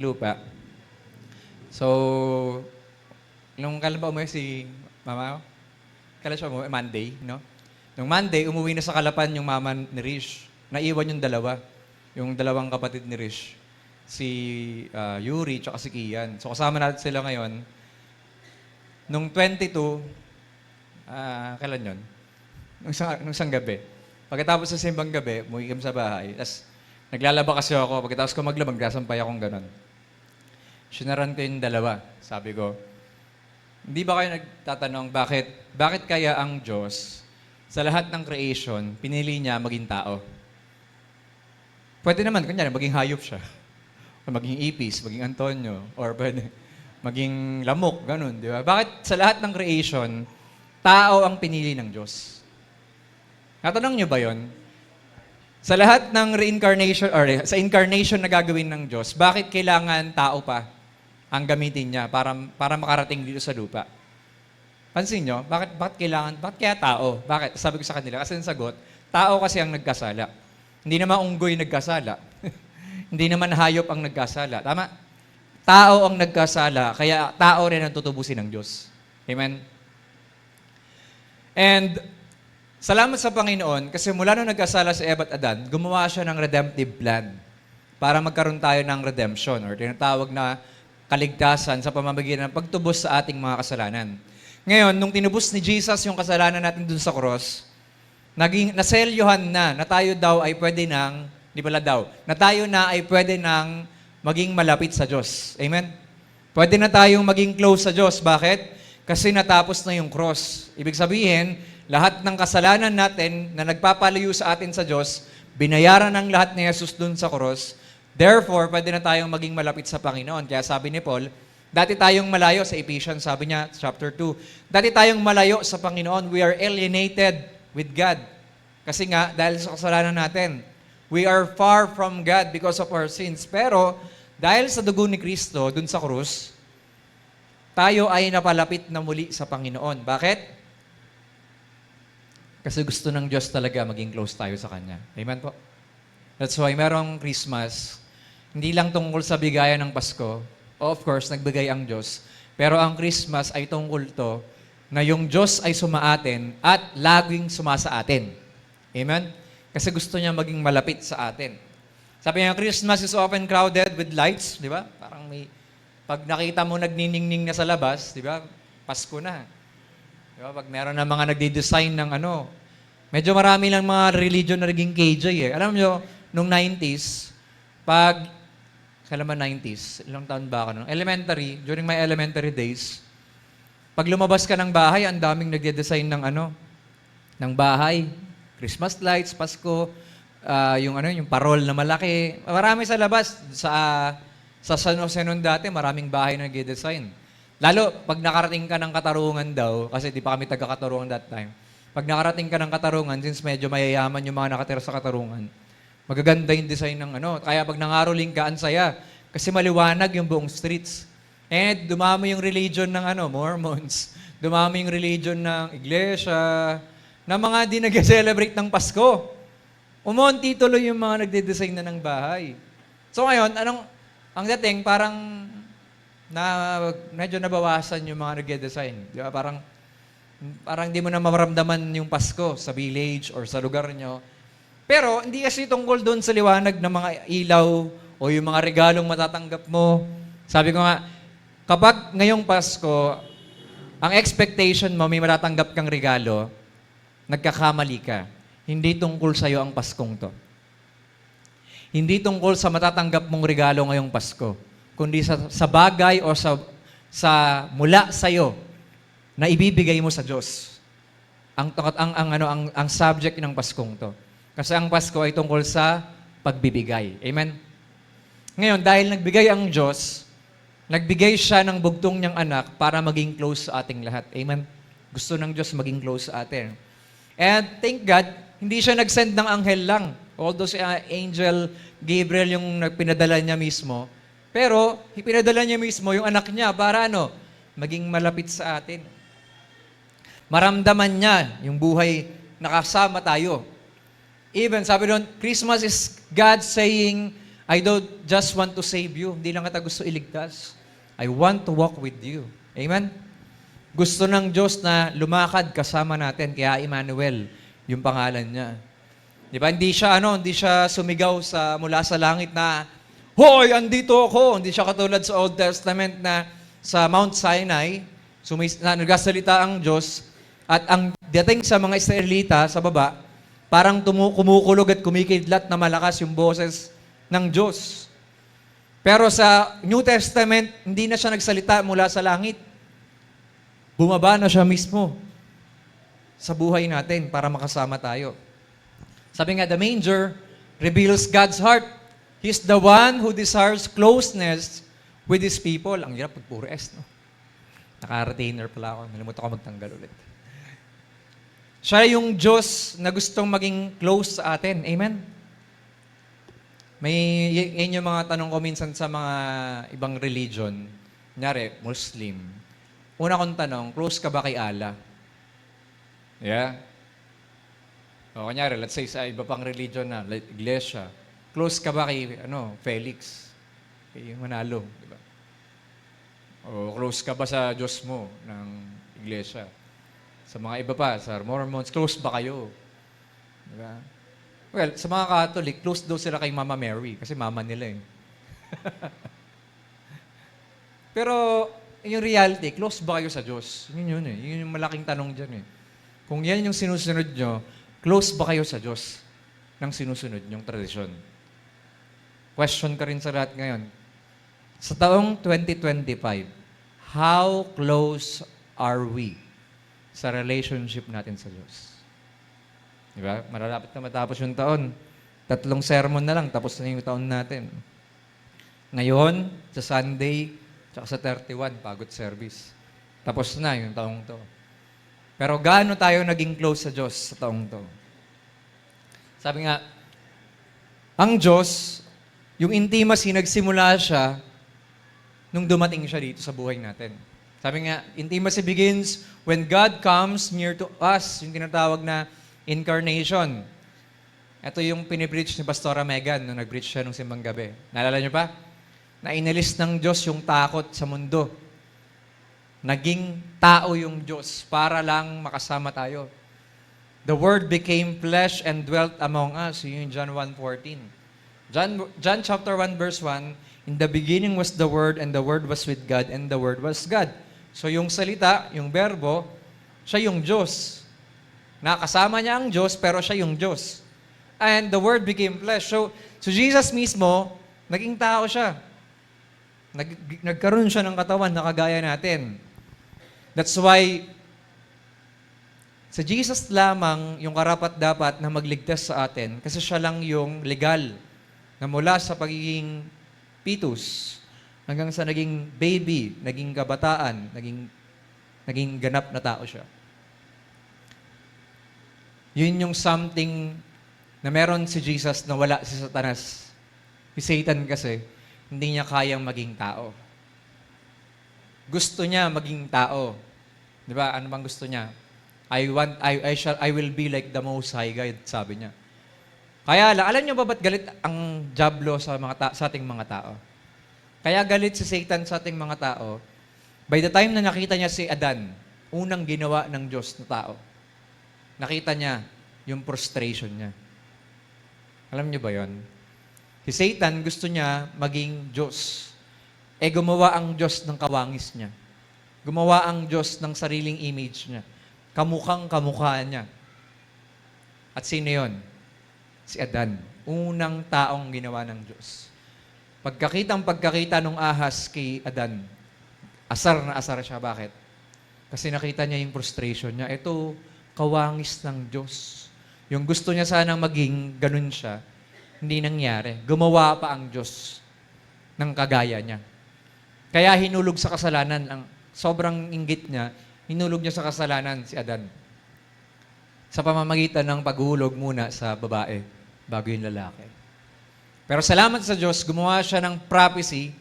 lupa. So, nung kailan ba umuwi si mama? Kailan siya umuwi? Monday, no? Nung Monday, umuwi na sa Kalapan yung mama ni Rish. Naiwan yung dalawa. Yung dalawang kapatid ni Rish. Si Yuri, tsaka si Kian. So, kasama natin sila ngayon. Nung 22, kailan yun? Nung isang gabi. Pagkatapos sa simbang gabi, umuwi kami sa bahay. Tapos, naglalaba kasi ako. Pagkatapos ko maglaba, magdasampay akong ganon. Sinaran ko yung dalawa. Sabi ko, hindi ba kayo nagtatanong bakit kaya ang Diyos sa lahat ng creation, pinili niya maging tao? Pwede naman, kunyari, maging hayop siya. O maging ipis, maging Antonio, or pwede maging lamok, ganun, di ba? Bakit sa lahat ng creation, tao ang pinili ng Diyos? Natanong niyo ba yon? Sa lahat ng reincarnation, or sa incarnation na gagawin ng Diyos, bakit kailangan tao pa ang gamitin niya para makarating dito sa lupa? Pansin nyo, bakit kaya tao? Bakit? Sabi ko sa kanila, kasi ang sagot, tao kasi ang nagkasala. Hindi naman unggoy nagkasala. Hindi naman hayop ang nagkasala. Tama? Tao ang nagkasala, kaya tao rin ang tutubusin ng Diyos. Amen? And, salamat sa Panginoon, kasi mula nung nagkasala si Eva at Adan, gumawa siya ng redemptive plan para magkaroon tayo ng redemption, or tinatawag na kaligtasan sa pamamagitan ng pagtubos sa ating mga kasalanan. Ngayon, nung tinubos ni Jesus yung kasalanan natin dun sa cross, naselyuhan na tayo daw ay pwede nang, na tayo na ay pwede nang maging malapit sa Diyos. Amen? Pwede na tayong maging close sa Diyos. Bakit? Kasi natapos na yung cross. Ibig sabihin, lahat ng kasalanan natin na nagpapalayo sa atin sa Diyos, binayaran ng lahat ni Jesus dun sa cross. Therefore, pwede na tayong maging malapit sa Panginoon. Kaya sabi ni Paul, dati tayong malayo sa Ephesians, sabi niya, chapter 2, dati tayong malayo sa Panginoon, we are alienated with God. Kasi nga, dahil sa kasalanan natin, we are far from God because of our sins. Pero, dahil sa dugo ni Kristo, dun sa krus, tayo ay napalapit na muli sa Panginoon. Bakit? Kasi gusto ng Diyos talaga maging close tayo sa Kanya. Amen po? That's why merong Christmas, hindi lang tungkol sa bigayan ng Pasko. Of course, nagbigay ang Diyos. Pero ang Christmas ay tungkol to na yung Diyos ay sumaatin at laging sumasa atin. Amen? Kasi gusto niya maging malapit sa atin. Sabi niya, Christmas is often crowded with lights, di ba? Parang pag nakita mo nagniningning na sa labas, di ba? Pasko na. Di ba? Pag meron na mga nagde-design ng medyo marami lang mga religion na naging KJ eh. Alam nyo, nung 90s, kailan ba 90s? Ilang taon ba ako? Elementary, during my elementary days, pag lumabas ka ng bahay, ang daming nagde-design ng bahay. Christmas lights, Pasko, yung parol na malaki. Marami sa labas. Sa San Jose noon dati, maraming bahay na nagde-design. Lalo, pag nakarating ka ng Katarungan daw, kasi di pa kami taga-Katarungan that time, pag nakarating ka ng Katarungan, since medyo mayayaman yung mga nakatira sa Katarungan, magaganda yung design ng Kaya pag nangaroling ka, ang saya. Kasi maliwanag yung buong streets. And dumami yung religion ng Mormons. Dumami yung religion ng iglesia, na mga di nag-celebrate ng Pasko. Umunti tuloy yung mga nagde-design na ng bahay. So ngayon, ang dating, parang medyo nabawasan yung mga nagde-design. Di ba? Parang di mo na maramdaman yung Pasko sa village or sa lugar nyo. Pero hindi kasi tungkol doon sa liwanag ng mga ilaw o yung mga regalong matatanggap mo. Sabi ko nga, kapag ngayong Pasko, ang expectation mo may matatanggap kang regalo, nagkakamali ka. Hindi tungkol sa'yo ang Paskong to. Hindi tungkol sa matatanggap mong regalo ngayong Pasko, kundi sa bagay o sa mula sa'yo na ibibigay mo sa Diyos. Ang subject ng Paskong to. Kasi ang Pasko ay tungkol sa pagbibigay. Amen? Ngayon, dahil nagbigay ang Diyos, nagbigay siya ng bugtong niyang anak para maging close sa ating lahat. Amen? Gusto ng Diyos maging close sa atin. And thank God, hindi siya nag-send ng anghel lang. Although si Angel Gabriel yung pinadala niya mismo. Pero, pinadala niya mismo yung anak niya para maging malapit sa atin. Maramdaman niya yung buhay nakasama tayo. Even, sabi doon, Christmas is God saying, I don't just want to save you. Hindi lang kita gusto iligtas. I want to walk with you. Amen? Gusto ng Diyos na lumakad kasama natin. Kaya Emmanuel, yung pangalan niya. Di ba? Hindi siya sumigaw mula sa langit na, "Hoy, andito ako!" Hindi siya katulad sa Old Testament na sa Mount Sinai, na nagsasalita ang Diyos, at ang dating sa mga Israelita sa baba, parang kumukulog at kumikidlat na malakas yung boses ng Diyos. Pero sa New Testament, hindi na siya nagsalita mula sa langit. Bumaba na siya mismo sa buhay natin para makasama tayo. Sabi nga, the manger reveals God's heart. He's the one who desires closeness with His people. Ang hirap pag puro S, no? Naka-retainer pala ako. Nalimutan ko magtanggal ulit. Siya yung Diyos na gustong maging close sa atin. Amen? Yan yung mga tanong ko minsan sa mga ibang religion. Kunyari, Muslim. Una kong tanong, close ka ba kay Allah? Yeah? O, kunyari, let's say sa iba pang religion na, like Iglesia. Close ka ba kay, Felix? Kay Manalo, di ba? O close ka ba sa Diyos mo ng Iglesia? Sa mga iba pa, sa Mormons, close ba kayo? Di ba? Well, sa mga Catholic, close daw sila kay Mama Mary kasi mama nila eh. Pero yung reality, close ba kayo sa Diyos? Yun eh. Yun yung malaking tanong dyan eh. Kung yan yung sinusunod nyo, close ba kayo sa Diyos ng sinusunod nyong tradisyon? Question ka rin sa lahat ngayon. Sa taong 2025, how close are we sa relationship natin sa Diyos? Diba? Malalapit na matapos yung taon. 3 sermon na lang, tapos na yung taon natin. Ngayon, sa Sunday, tsaka sa 31, pagod service. Tapos na yung taong to. Pero gaano tayo naging close sa Diyos sa taong to? Sabi nga, ang Diyos, yung intimacy, nagsimula siya nung dumating siya dito sa buhay natin. Sabi nga, intimacy begins when God comes near to us, yung tinatawag na incarnation. Ito yung pinipreach ni Pastora Megan nung nag-preach siya nung simbang gabi. Naalala niyo pa? Na inalis ng Diyos yung takot sa mundo. Naging tao yung Diyos para lang makasama tayo. The Word became flesh and dwelt among us. Yun yung John 1:14. John chapter 1 verse 1, in the beginning was the Word and the Word was with God and the Word was God. So yung salita, yung berbo, siya yung Diyos. Nakasama niya ang Diyos, pero siya yung Diyos. And the Word became flesh. So Jesus mismo, naging tao siya. Nagkaroon siya ng katawan na kagaya natin. That's why, sa Jesus lamang yung karapat-dapat na magligtas sa atin kasi siya lang yung legal na mula sa pagiging fetus hanggang sa naging baby, naging kabataan, naging ganap na tao siya. Yun yung something na meron si Jesus na wala si Satanas. Si Satan kasi, hindi niya kayang maging tao. Gusto niya maging tao. Di ba? Ano bang gusto niya? I will be like the Most High God, sabi niya. Kaya alam niyo ba ba't galit ang Diablo sa ating mga tao? Kaya galit si Satan sa ating mga tao, by the time na nakita niya si Adan, unang ginawa ng Diyos na tao, nakita niya yung frustration niya. Alam niyo ba yon? Si Satan gusto niya maging Diyos. Gumawa ang Diyos ng kawangis niya. Gumawa ang Diyos ng sariling image niya. Kamukhang kamukha niya. At sino yon? Si Adan. Unang taong ginawa ng Diyos. Pagkakita nung ahas kay Adan, asar na asar siya. Bakit? Kasi nakita niya yung frustration niya. Ito, kawangis ng Diyos. Yung gusto niya sanang maging ganun siya, hindi nangyari. Gumawa pa ang Diyos ng kagaya niya. Kaya hinulog sa kasalanan, ang sobrang inggit niya, hinulog niya sa kasalanan si Adan. Sa pamamagitan ng paghulog muna sa babae, bago yung lalaki. Pero salamat sa Diyos, gumawa siya ng prophecy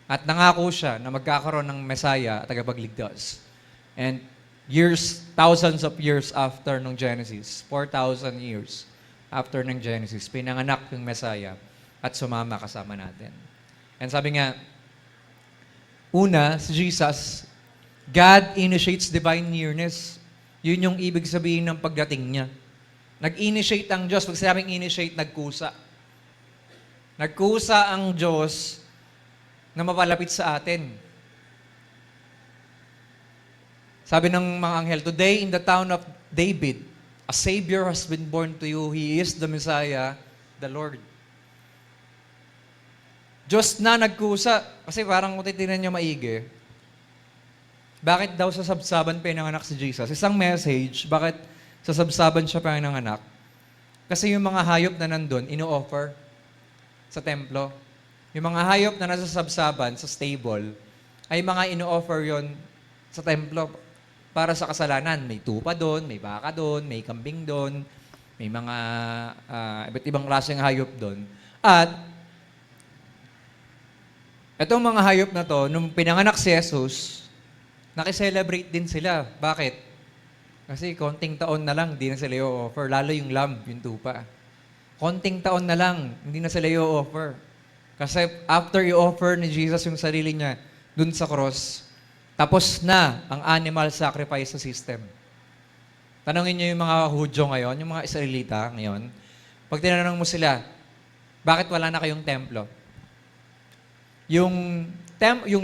at nangako siya na magkakaroon ng Messiah at tagapagligtas. And thousands of years after ng Genesis, 4,000 years after ng Genesis, pinanganak yung Messiah. at sumama kasama natin. And sabi nga, una, si Jesus, God initiates divine nearness. Yun yung ibig sabihin ng pagdating niya. Nag-initiate ang Diyos. Pag sinabing initiate, nagkusa. Nagkusa ang Diyos na mapalapit sa atin. Sabi ng mga anghel, today in the town of David, a Savior has been born to you. He is the Messiah, the Lord. Diyos na nagkusa. Kasi parang kung titignan nyo maigi, bakit daw sa sabsaban pinanganak si Jesus? Isang message, bakit sa sabsaban siya pinanganak? Kasi yung mga hayop na nandun, ino-offer sa templo. Yung mga hayop na nasa sabsaban, sa stable, ay mga ino-offer yon sa templo para sa kasalanan. May tupa doon, may baka doon, may kambing doon, may mga iba't ibang klaseng hayop doon. At itong mga hayop na to, nung pinanganak si Jesus, nakiselebrate din sila. Bakit? Kasi konting taon na lang, hindi na sila i-offer. Lalo yung lamb, yung tupa. Konting taon na lang, hindi na sila i-offer. Kasi after i-offer ni Jesus yung sarili niya dun sa cross, tapos na ang animal sacrifice system. Tanungin niyo yung mga Hudyo ngayon, yung mga Israelita ngayon, pag tinanong mo sila, bakit wala na kayong templo? Yung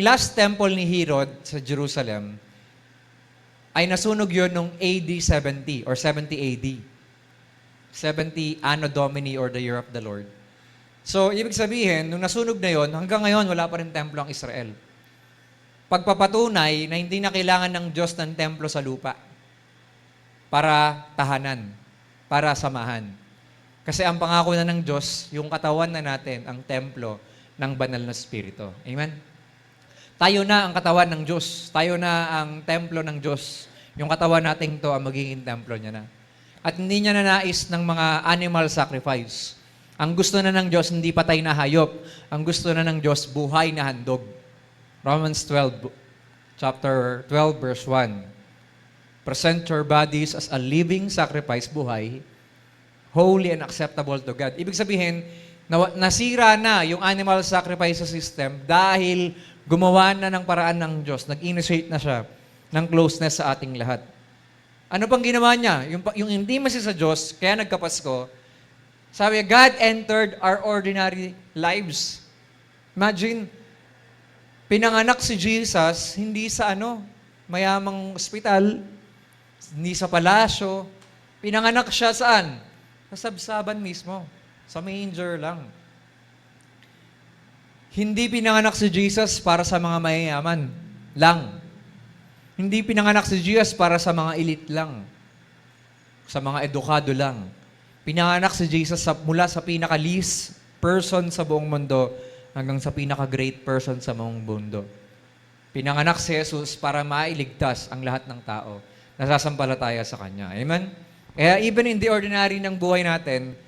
last temple ni Herod sa Jerusalem ay nasunog yun nung AD 70 or 70 AD. 70 Anno Domini or the Year of the Lord. So, ibig sabihin, nung nasunog na yon, hanggang ngayon wala pa rin templo ang Israel. Pagpapatunay na hindi na kailangan ng Diyos ng templo sa lupa para tahanan, para samahan. Kasi ang pangako na ng Diyos, yung katawan na natin, ang templo ng banal na Espiritu. Amen? Tayo na ang katawan ng Diyos. Tayo na ang templo ng Diyos. Yung katawan natin to ang magiging templo niya na. At hindi niya nanais ng mga animal sacrifice. Ang gusto na ng Diyos, hindi patay na hayop. Ang gusto na ng Diyos, buhay na handog. Romans 12, chapter 12, verse 1. Present your bodies as a living sacrifice, buhay, holy and acceptable to God. Ibig sabihin, nasira na yung animal sacrifice system dahil gumawa na ng paraan ng Diyos. Nag-initiate na siya ng closeness sa ating lahat. Ano pang ginawa niya? Yung intimacy sa Diyos, kaya nagkapasko, sabi, God entered our ordinary lives. Imagine, pinanganak si Jesus, hindi sa mayamang ospital, hindi sa palasyo. Pinanganak siya saan? Sa sabsaban mismo. Sa manger lang. Hindi pinanganak si Jesus para sa mga mayayaman lang. Hindi pinanganak si Jesus para sa mga elite lang. Sa mga edukado lang. Pinanganak si Jesus mula sa pinaka-least person sa buong mundo hanggang sa pinaka-great person sa buong mundo. Pinanganak si Jesus para mailigtas ang lahat ng tao na sasampalataya sa Kanya. Amen? Kaya even in the ordinary ng buhay natin,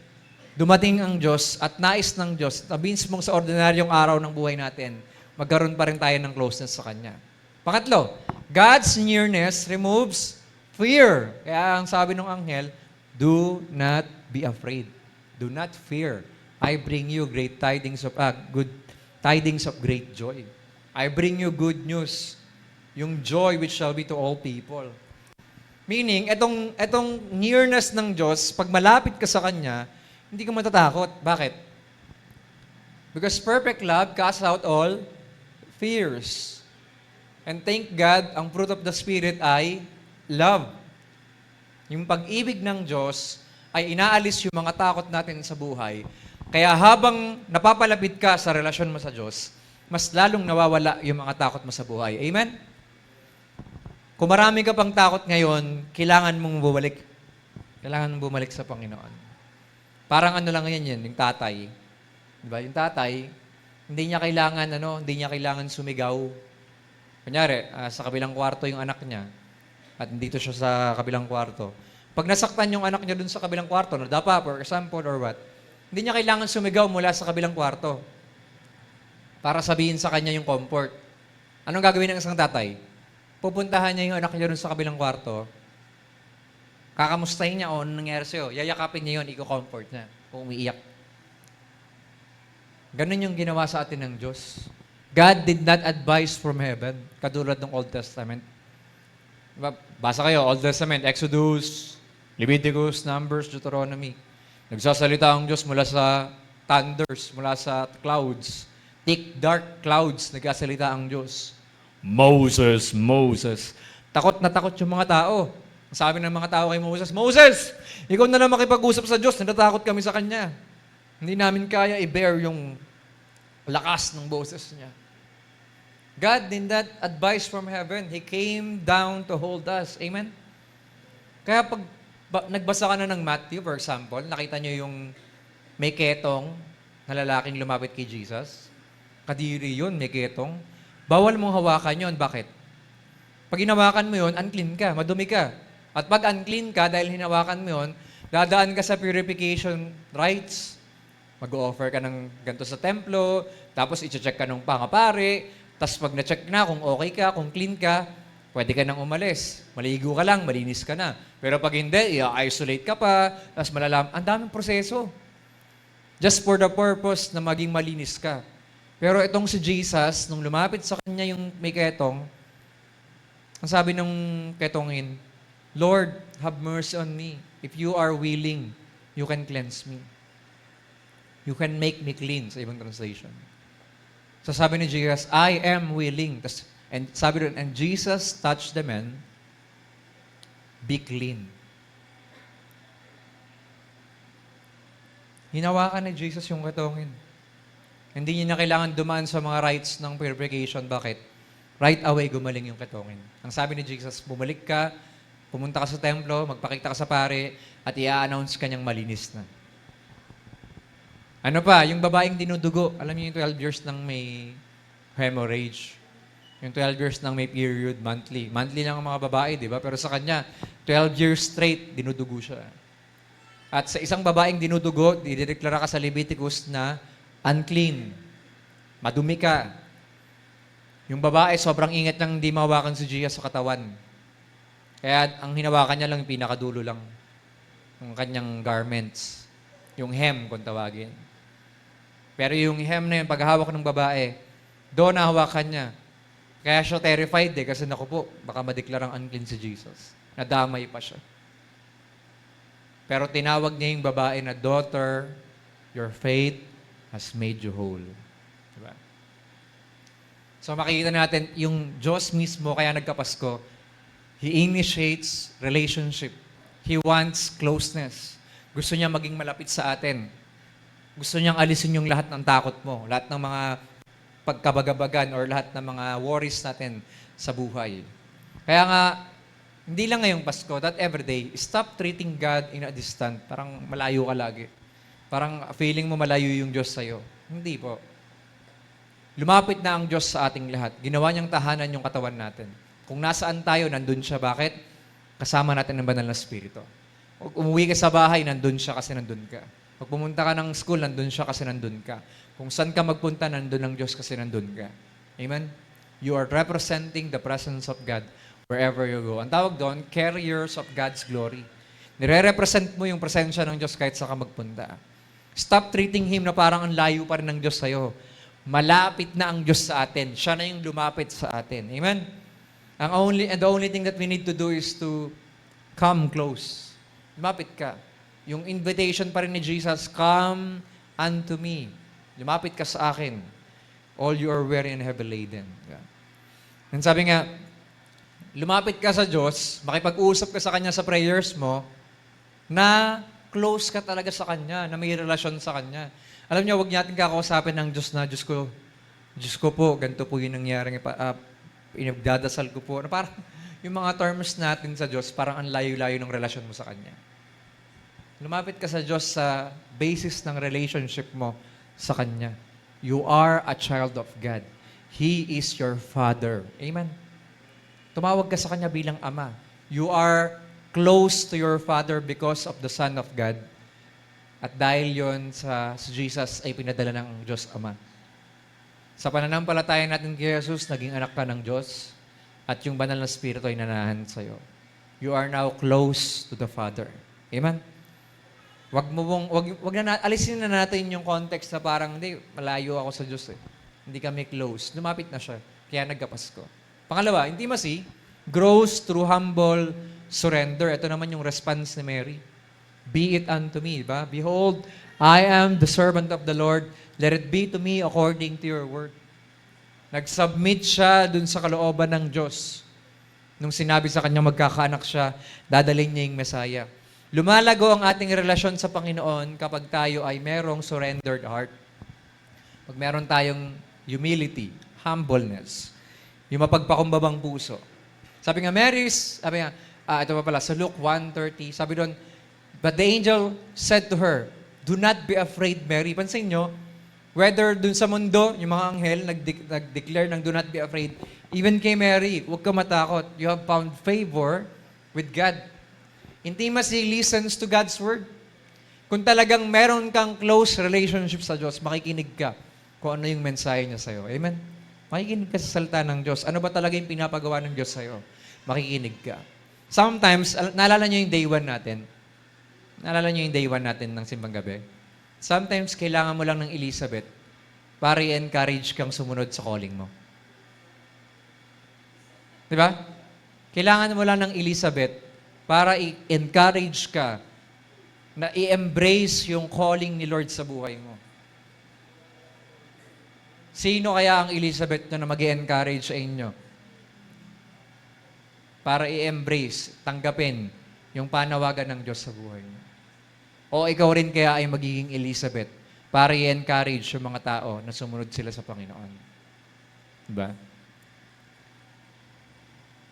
dumating ang Diyos at nais ng Diyos, tabins mong sa ordinaryong araw ng buhay natin, magkaroon pa rin tayo ng closeness sa Kanya. Pangatlo, God's nearness removes fear. Kaya ang sabi ng anghel, do not be afraid. Do not fear. I bring you great tidings of good tidings of great joy. I bring you good news. Yung joy which shall be to all people. Meaning, etong nearness ng Diyos, pag malapit ka sa Kanya, hindi ka matatakot. Bakit? Because perfect love casts out all fears. And thank God, ang fruit of the Spirit ay love. Yung pag-ibig ng Diyos ay inaalis yung mga takot natin sa buhay. Kaya habang napapalapit ka sa relasyon mo sa Diyos, mas lalong nawawala yung mga takot mo sa buhay. Amen? Kung marami ka pang takot ngayon, kailangan mong bumalik. Kailangan mong bumalik sa Panginoon. Parang lang yan, yung tatay. Diba? Yung tatay, hindi niya kailangan sumigaw. Kunyari, sa kabilang kwarto yung anak niya, at dito siya sa kabilang kwarto. Pag nasaktan yung anak niya dun sa kabilang kwarto, nadapa, for example, or what, hindi niya kailangan sumigaw mula sa kabilang kwarto para sabihin sa kanya yung comfort. Anong gagawin ng isang tatay? Pupuntahan niya yung anak niya dun sa kabilang kwarto, kakamustahin niya, anong nangyari sa'yo? Yayakapin niya yun, i-comfort niya, kung umiiyak. Ganun yung ginawa sa atin ng Diyos. God did not advise from heaven, katulad ng Old Testament. Diba? Basa kayo, Old Testament, Exodus, Leviticus, Numbers, Deuteronomy. Nagsasalita ang Diyos mula sa thunders, mula sa clouds. Thick, dark clouds, nagsasalita ang Diyos. Moses, Moses. Takot na takot yung mga tao. Sabi ng mga tao kay Moses, Moses, ikaw na lang makipag-usap sa Diyos, natatakot kami sa Kanya. Hindi namin kaya i-bear yung lakas ng boses niya. God did not advise from heaven. He came down to hold us. Amen? Kaya pag nagbasa ka na ng Matthew, for example, nakita niyo yung may ketong na lalaking lumapit kay Jesus. Kadiri yun, may ketong. Bawal mong hawakan yun. Bakit? Pag hinawakan mo yun, unclean ka, madumi ka. At pag unclean ka, dahil hinawakan mo yun, dadaan ka sa purification rites. Mag-o-offer ka ng ganito sa templo, tapos i-check ka ng pangapare, tapos pag na-check na kung okay ka, kung clean ka, pwede ka nang umalis. Maligo ka lang, malinis ka na. Pero pag hindi, i-isolate ka pa, tapos malalam, ang daming proseso. Just for the purpose na maging malinis ka. Pero itong si Jesus, nung lumapit sa kanya yung may ketong, ang sabi ng ketongin, Lord, have mercy on me. If you are willing, you can cleanse me. You can make me clean, sa ibang translation. So sabi ni Jesus, I am willing. And sabi doon, and Jesus touched the man, be clean. Hinawakan ni Jesus yung ketongin. Hindi niya na kailangan dumaan sa mga rites ng purification. Bakit? Right away, gumaling yung ketongin. Ang sabi ni Jesus, bumalik ka, pumunta ka sa templo, magpakita ka sa pare, at i-announce kanyang malinis na. Ano pa? Yung babaeng dinudugo. Alam niyo yung 12 years nang may hemorrhage. Yung 12 years nang may period, monthly. Monthly lang ang mga babae, di ba? Pero sa kanya, 12 years straight, dinudugo siya. At sa isang babaeng dinudugo, dideklara ka sa Leviticus na unclean. Madumi ka. Yung babae, sobrang ingat nang hindi mawakan si Jesus sa katawan. Kaya ang hinawakan niya lang, yung pinakadulo lang. Yung kanyang garments. Yung hem, kung tawagin. Pero yung hem na yun, paghahawak ng babae, doon nahawakan niya. Kaya siya terrified kasi naku po, baka madeklarang unclean si Jesus. Nadamay pa siya. Pero tinawag niya yung babae na, daughter, your faith has made you whole. Diba? So makikita natin, yung Diyos mismo, kaya nagkapasko, He initiates relationship. He wants closeness. Gusto niya maging malapit sa atin. Gusto niyang alisin yung lahat ng takot mo, lahat ng mga pagkabagabagan or lahat ng mga worries natin sa buhay. Kaya nga, hindi lang ngayong Pasko, that every day, stop treating God in a distant. Parang malayo ka lagi. Parang feeling mo malayo yung Diyos sa'yo. Hindi po. Lumapit na ang Diyos sa ating lahat. Ginawa niyang tahanan yung katawan natin. Kung nasaan tayo, nandun siya. Bakit? Kasama natin ang banal na Espiritu. Kung umuwi ka sa bahay, nandun siya kasi nandun ka. Pag pumunta ka ng school, nandun siya kasi nandun ka. Kung saan ka magpunta, nandun ang Diyos kasi nandun ka. Amen? You are representing the presence of God wherever you go. Ang tawag doon, carriers of God's glory. Nire-represent mo yung presensya ng Diyos kahit saan ka magpunta. Stop treating Him na parang ang layo pa rin ng Diyos sa'yo. Malapit na ang Diyos sa atin. Siya na yung lumapit sa atin. Amen? The only thing that we need to do is to come close. Lumapit ka. Yung invitation pa rin ni Jesus, come unto me. Lumapit ka sa akin. All you are weary and heavy laden. Yeah. And sabi nga, lumapit ka sa Diyos, makipag-usap ka sa Kanya sa prayers mo, na close ka talaga sa Kanya, na may relasyon sa Kanya. Alam niyo, huwag natin kakausapin ng Diyos na, Diyos ko po, ganito po yung nangyari. Inagdadasal ko po. Na parang, yung mga terms natin sa Diyos, parang ang layo-layo ng relasyon mo sa Kanya. Lumapit ka sa Diyos sa basis ng relationship mo sa Kanya. You are a child of God. He is your Father. Amen? Tumawag ka sa Kanya bilang Ama. You are close to your Father because of the Son of God. At dahil yon sa Jesus ay pinadala ng Diyos Ama. Sa pananampalataya natin kay Jesus, naging anak ka ng Diyos at yung banal na Espiritu ay nanahan sa'yo. You are now close to the Father. Amen? Alisin na natin yung context na parang, hindi, malayo ako sa Diyos eh. Hindi kami close. Lumapit na siya. Kaya nagkapasko. Pangalawa, intimacy grows through humble surrender. Ito naman yung response ni Mary. Be it unto me, ba? Behold, I am the servant of the Lord. Let it be to me according to your word. Nag-submit siya dun sa kalooban ng Diyos. Nung sinabi sa kanya magkakaanak siya, dadalhin niya yung Messiah. Lumalago ang ating relasyon sa Panginoon kapag tayo ay merong surrendered heart. Pag meron tayong humility, humbleness, yung mapagpakumbabang puso. Sabi nga, ito pa pala, sa Luke 1:30, sabi doon, but the angel said to her, do not be afraid, Mary. Pansin nyo, whether dun sa mundo, yung mga anghel, nag-declare ng do not be afraid, even kay Mary, huwag ka matakot. You have found favor with God. Intimacy listens to God's word. Kung talagang meron kang close relationship sa Diyos, makikinig ka kung ano yung mensahe niya sa'yo. Amen? Makikinig ka sa salita ng Diyos. Ano ba talaga yung pinapagawa ng Diyos sa'yo? Makikinig ka. Sometimes, naalala niyo yung day one natin? Naalala niyo yung day one natin ng Simbang Gabi? Sometimes, kailangan mo lang ng Elizabeth para i-encourage kang sumunod sa calling mo. Di ba? Kailangan mo lang ng Elizabeth para i-encourage ka na i-embrace yung calling ni Lord sa buhay mo. Sino kaya ang Elizabeth na mag-i-encourage sa inyo? Para i-embrace, tanggapin yung panawagan ng Diyos sa buhay mo. O ikaw rin kaya ay magiging Elizabeth para i-encourage yung mga tao na sumunod sila sa Panginoon. Diba?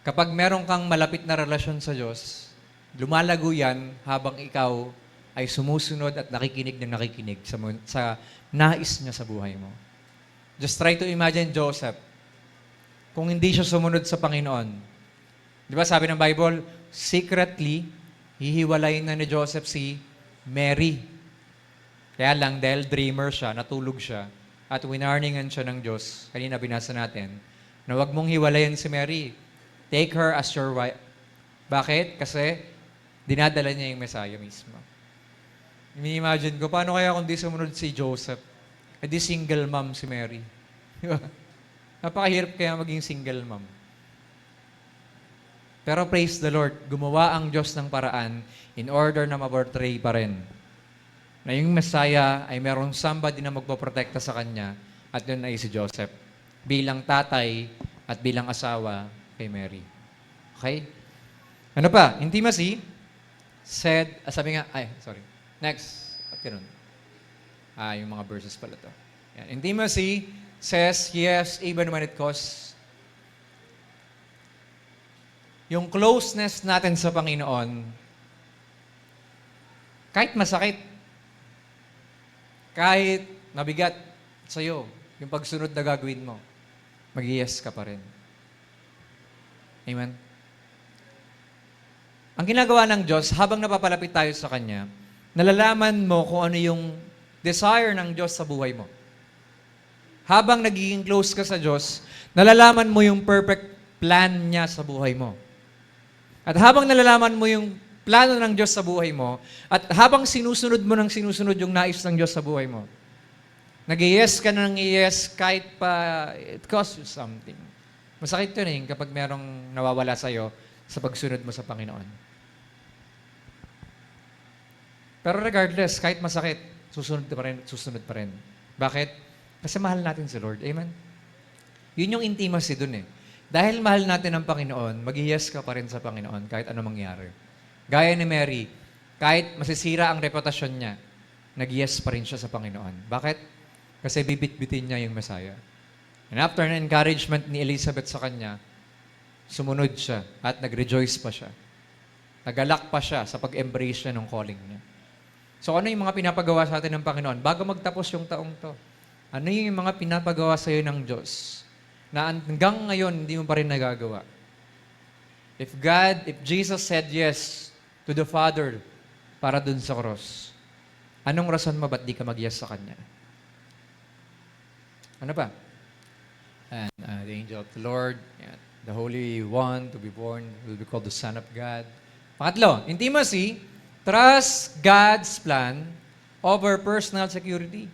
Kapag meron kang malapit na relasyon sa Diyos, lumalago yan habang ikaw ay sumusunod at nakikinig sa nais niya sa buhay mo. Just try to imagine Joseph. Kung hindi siya sumunod sa Panginoon, di ba sabi ng Bible, secretly, hihiwalayin na ni Joseph si Mary. Kaya lang, dahil dreamer siya, natulog siya, at winarningan siya ng Diyos, kanina binasa natin, na huwag mong hiwalayan si Mary. Take her as your wife. Bakit? Kasi dinadala niya yung Messiah mismo. I-imagine ko, paano kaya kung di sumunod si Joseph? Eh di single mom si Mary. Napakahirap kaya maging single mom. Pero praise the Lord, gumawa ang Diyos ng paraan in order na ma-portray pa rin na yung Messiah ay merong somebody na magpoprotekta sa kanya at yun ay si Joseph bilang tatay at bilang asawa kay Mary. Okay? Ano pa? Intimacy Next. At ganun. Yung mga verses pala to. Yan. Intimacy says yes even when it costs. Yung closeness natin sa Panginoon, kahit masakit, kahit mabigat sa'yo, yung pagsunod na gagawin mo, mag-yes ka pa rin. Amen? Ang ginagawa ng Diyos, habang napapalapit tayo sa Kanya, nalalaman mo kung ano yung desire ng Diyos sa buhay mo. Habang nagiging close ka sa Diyos, nalalaman mo yung perfect plan niya sa buhay mo. At habang nalalaman mo yung plano ng Diyos sa buhay mo, at habang sinusunod mo ng sinusunod yung nais ng Diyos sa buhay mo, nag-yes ka ng yes kahit pa it costs you something. Masakit yun kapag merong nawawala sa'yo sa pagsunod mo sa Panginoon. Pero regardless, kahit masakit, susunod pa rin. Bakit? Kasi mahal natin si Lord. Amen? Yun yung intimacy dun Dahil mahal natin ang Panginoon, mag-yes ka pa rin sa Panginoon kahit ano mangyari. Gaya ni Mary, kahit masisira ang reputasyon niya, nag-yes pa rin siya sa Panginoon. Bakit? Kasi bibit-bitin niya yung Messiah. And after an encouragement ni Elizabeth sa kanya, sumunod siya at nag-rejoice pa siya. Nagalak pa siya sa pag-embrace niya ng calling niya. So ano yung mga pinapagawa sa atin ng Panginoon? Bago magtapos yung taong to, ano yung mga pinapagawa sa iyo ng Diyos na hanggang ngayon hindi mo pa rin nagagawa? If Jesus said yes to the Father para dun sa cross, anong rason mo ba't di ka mag-yes sa Kanya? Ano pa? And the angel of the Lord, the Holy One to be born will be called the Son of God. Pangatlo, intimacy Trust God's plan over personal security.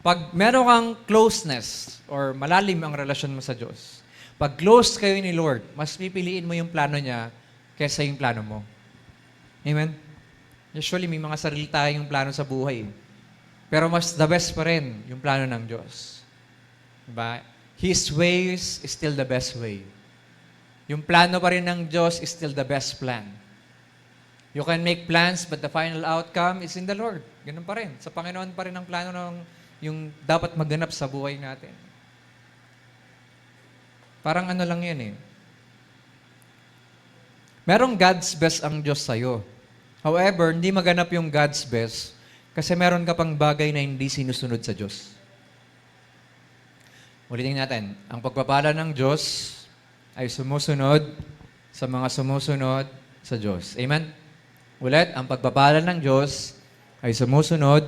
Pag meron kang closeness or malalim ang relasyon mo sa Diyos, pag close kayo ni Lord, mas pipiliin mo yung plano niya kaysa yung plano mo. Amen? Usually, may mga sarili tayong plano sa buhay. Pero mas the best pa rin yung plano ng Diyos. Diba? His ways is still the best way. Yung plano pa rin ng Diyos is still the best plan. You can make plans, but the final outcome is in the Lord. Ganun pa rin. Sa Panginoon pa rin ang plano ng yung dapat maganap sa buhay natin. Parang ano lang yan eh. Merong God's best ang Diyos sa'yo. However, hindi maganap yung God's best kasi meron ka pang bagay na hindi sinusunod sa Diyos. Ulitin natin. Ang pagpapala ng Diyos ay sumusunod sa mga sumusunod sa Diyos. Amen? Ulit, ang pagpapala ng Diyos ay sumusunod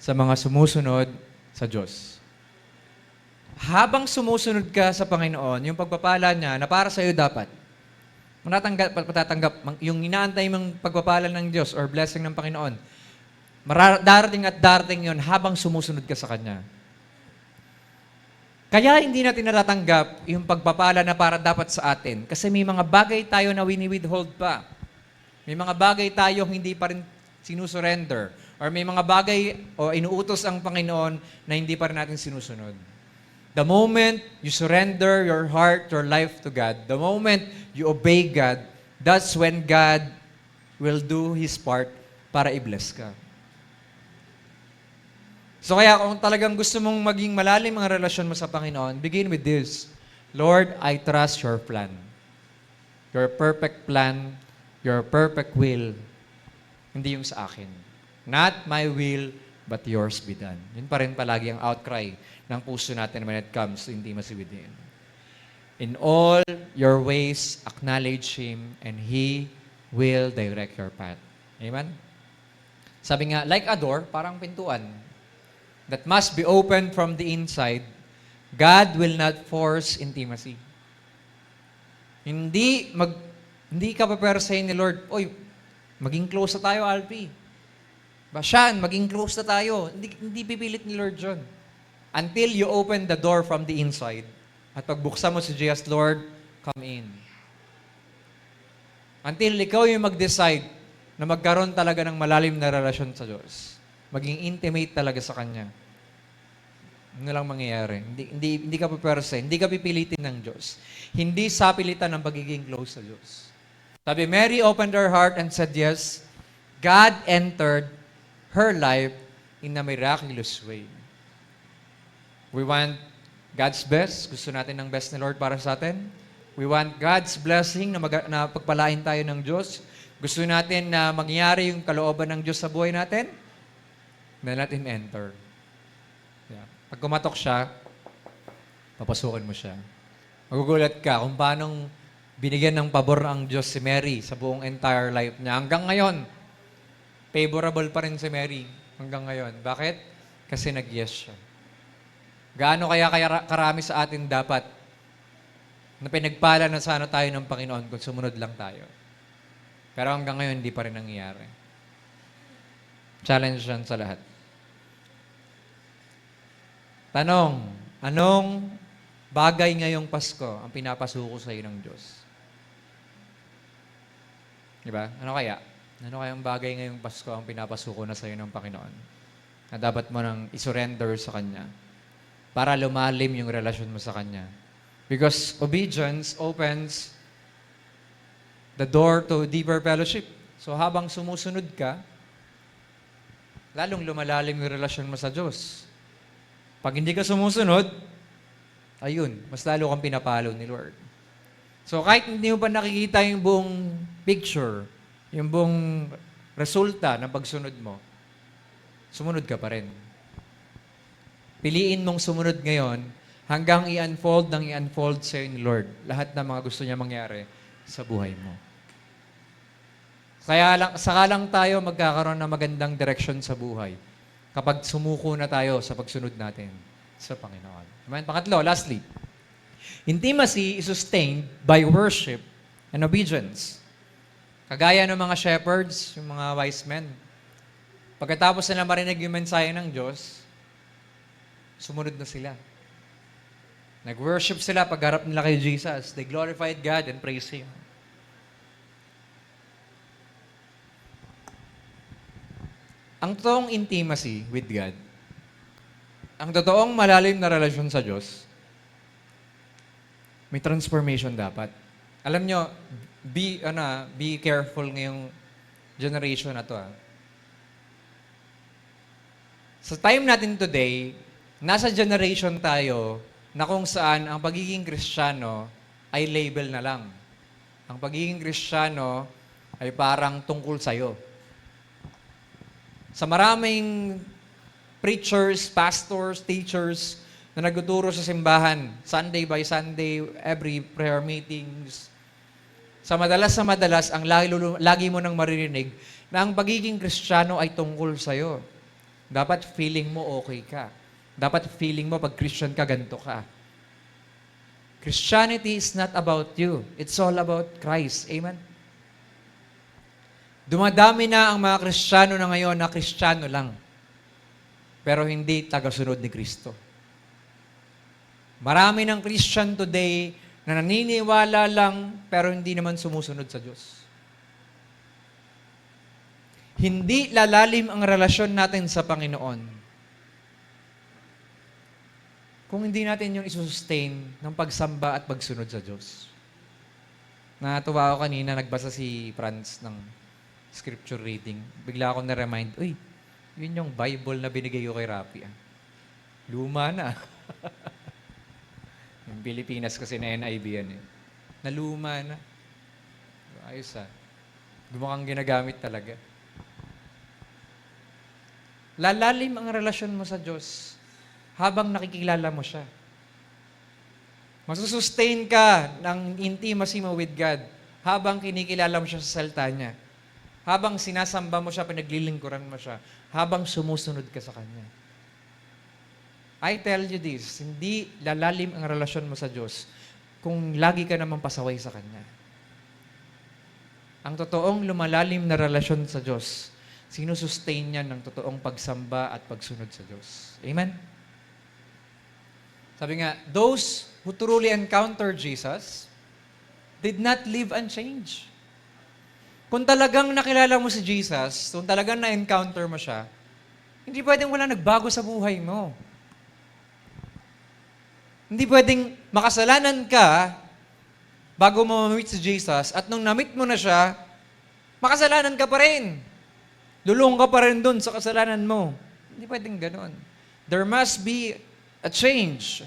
sa mga sumusunod sa Diyos. Habang sumusunod ka sa Panginoon, yung pagpapala niya na para sa iyo dapat, matatanggap, yung inaantay mong pagpapala ng Diyos or blessing ng Panginoon, darating at darating yon habang sumusunod ka sa Kanya. Kaya hindi natin natatanggap yung pagpapala na para dapat sa atin kasi may mga bagay tayo na wini-withhold pa. May mga bagay tayo hindi pa rin sinusurrender. Or may mga bagay o inuutos ang Panginoon na hindi pa rin natin sinusunod. The moment you surrender your heart, your life to God, the moment you obey God, that's when God will do His part para i-bless ka. So kaya kung talagang gusto mong maging malalim ang relasyon mo sa Panginoon, begin with this. Lord, I trust your plan. Your perfect plan, your perfect will, hindi yung sa akin. Not my will, but yours be done. Yun pa rin palagi ang outcry ng puso natin when it comes to intimacy with Him. In all your ways, acknowledge Him, and He will direct your path. Amen? Sabi nga, like a door, parang pintuan, that must be opened from the inside, God will not force intimacy. Hindi ka papersayin ni Lord, oy, maging close na tayo, Alpi. Bashan, maging close na tayo. Hindi pipilit ni Lord John. Until you open the door from the inside. At pagbuksan mo si Jesus, Lord, come in. Until ikaw yung mag-decide na magkaroon talaga ng malalim na relasyon sa Diyos. Maging intimate talaga sa Kanya. Ano lang mangyayari? Hindi ka papersayin. Hindi ka pipilitin ng Diyos. Hindi sapilitan ng pagiging close sa Diyos. Sabi, Mary opened her heart and said yes. God entered her life in a miraculous way. We want God's best. Gusto natin ng best ni Lord para sa atin. We want God's blessing na pagpalain tayo ng Diyos. Gusto natin na mangyari yung kalooban ng Diyos sa buhay natin. Then let Him enter. Yeah. Pag kumatok siya, papasukin mo siya. Magugulat ka kung paanong binigyan ng pabor ang Diyos si Mary sa buong entire life niya. Hanggang ngayon, favorable pa rin si Mary hanggang ngayon. Bakit? Kasi nag-yes siya. Gaano kaya karami sa atin dapat na pinagpala na sana tayo ng Panginoon kung sumunod lang tayo. Pero hanggang ngayon, hindi pa rin nangyayari. Challenge yan sa lahat. Tanong, anong bagay ngayong Pasko ang pinapasuko sa iyo ng Diyos? Diba? Ano kaya? Ano kayang bagay ngayong Pasko ang pinapasuko na sa iyo ng Panginoon? Na dapat mo nang isurrender sa Kanya para lumalim yung relasyon mo sa Kanya. Because obedience opens the door to deeper fellowship. So habang sumusunod ka, lalong lumalalim yung relasyon mo sa Diyos. Pag hindi ka sumusunod, ayun, mas lalo kang pinapalo ni Lord. So kahit hindi mo pa nakikita yung buong picture, yung buong resulta ng pagsunod mo, sumunod ka pa rin. Piliin mong sumunod ngayon hanggang i-unfold sa'yo ni Lord lahat ng mga gusto niya mangyari sa buhay mo. Saka lang tayo magkakaroon ng magandang direksyon sa buhay kapag sumuko na tayo sa pagsunod natin sa Panginoon. Amen? Pangatlo, lastly, intimacy is sustained by worship and obedience. Kagaya ng mga shepherds, yung mga wise men. Pagkatapos nila marinig yung mensahe ng Diyos, sumunod na sila. Nag-worship sila pagharap nila kay Jesus. They glorified God and praised Him. Ang totoong intimacy with God, ang totoong malalim na relasyon sa Diyos, may transformation dapat. Alam nyo, be careful ngayong generation na to. Sa time natin today, nasa generation tayo na kung saan ang pagiging Kristiyano ay label na lang. Ang pagiging Kristiyano ay parang tungkol sa'yo. Sa maraming preachers, pastors, teachers na nagtuturo sa simbahan, Sunday by Sunday, every prayer meetings, sa madalas, ang lagi mo nang maririnig na ang pagiging Kristiyano ay tungkol sa'yo. Dapat feeling mo okay ka. Dapat feeling mo pag Christian ka, ganito ka. Christianity is not about you. It's all about Christ. Amen? Dumadami na ang mga Kristiyano na ngayon na Kristiyano lang. Pero hindi tagasunod ni Kristo. Marami ng Christian today na naniniwala lang pero hindi naman sumusunod sa Diyos. Hindi lalalim ang relasyon natin sa Panginoon kung hindi natin yung isustain ng pagsamba at pagsunod sa Diyos. Natuwa ako kanina, nagbasa si Franz ng scripture reading. Bigla ako na-remind, uy, yun yung Bible na binigay ko kay Rafi. Luma na. Yung Pilipinas kasi na NIV yan eh. Naluma na. Ayos Mukhang ginagamit talaga. Lalalim ang relasyon mo sa Diyos habang nakikilala mo siya. Masusustain ka ng intimacy mo with God habang kinikilala mo siya sa salita niya. Habang sinasamba mo siya, pinaglilingkuran mo siya. Habang sumusunod ka sa Kanya. I tell you this, hindi lalalim ang relasyon mo sa Diyos kung lagi ka naman pasaway sa Kanya. Ang totoong lumalalim na relasyon sa Diyos, sinusustain niya ng totoong pagsamba at pagsunod sa Diyos. Amen? Sabi nga, those who truly encountered Jesus did not live unchanged. Kung talagang nakilala mo si Jesus, kung talagang na-encounter mo siya, hindi pwedeng wala nagbago sa buhay mo. Hindi pwedeng makasalanan ka bago mo ma-meet si Jesus at nung na-meet mo na siya, makasalanan ka pa rin. Lulong ka pa rin dun sa kasalanan mo. Hindi pwedeng ganon. There must be a change.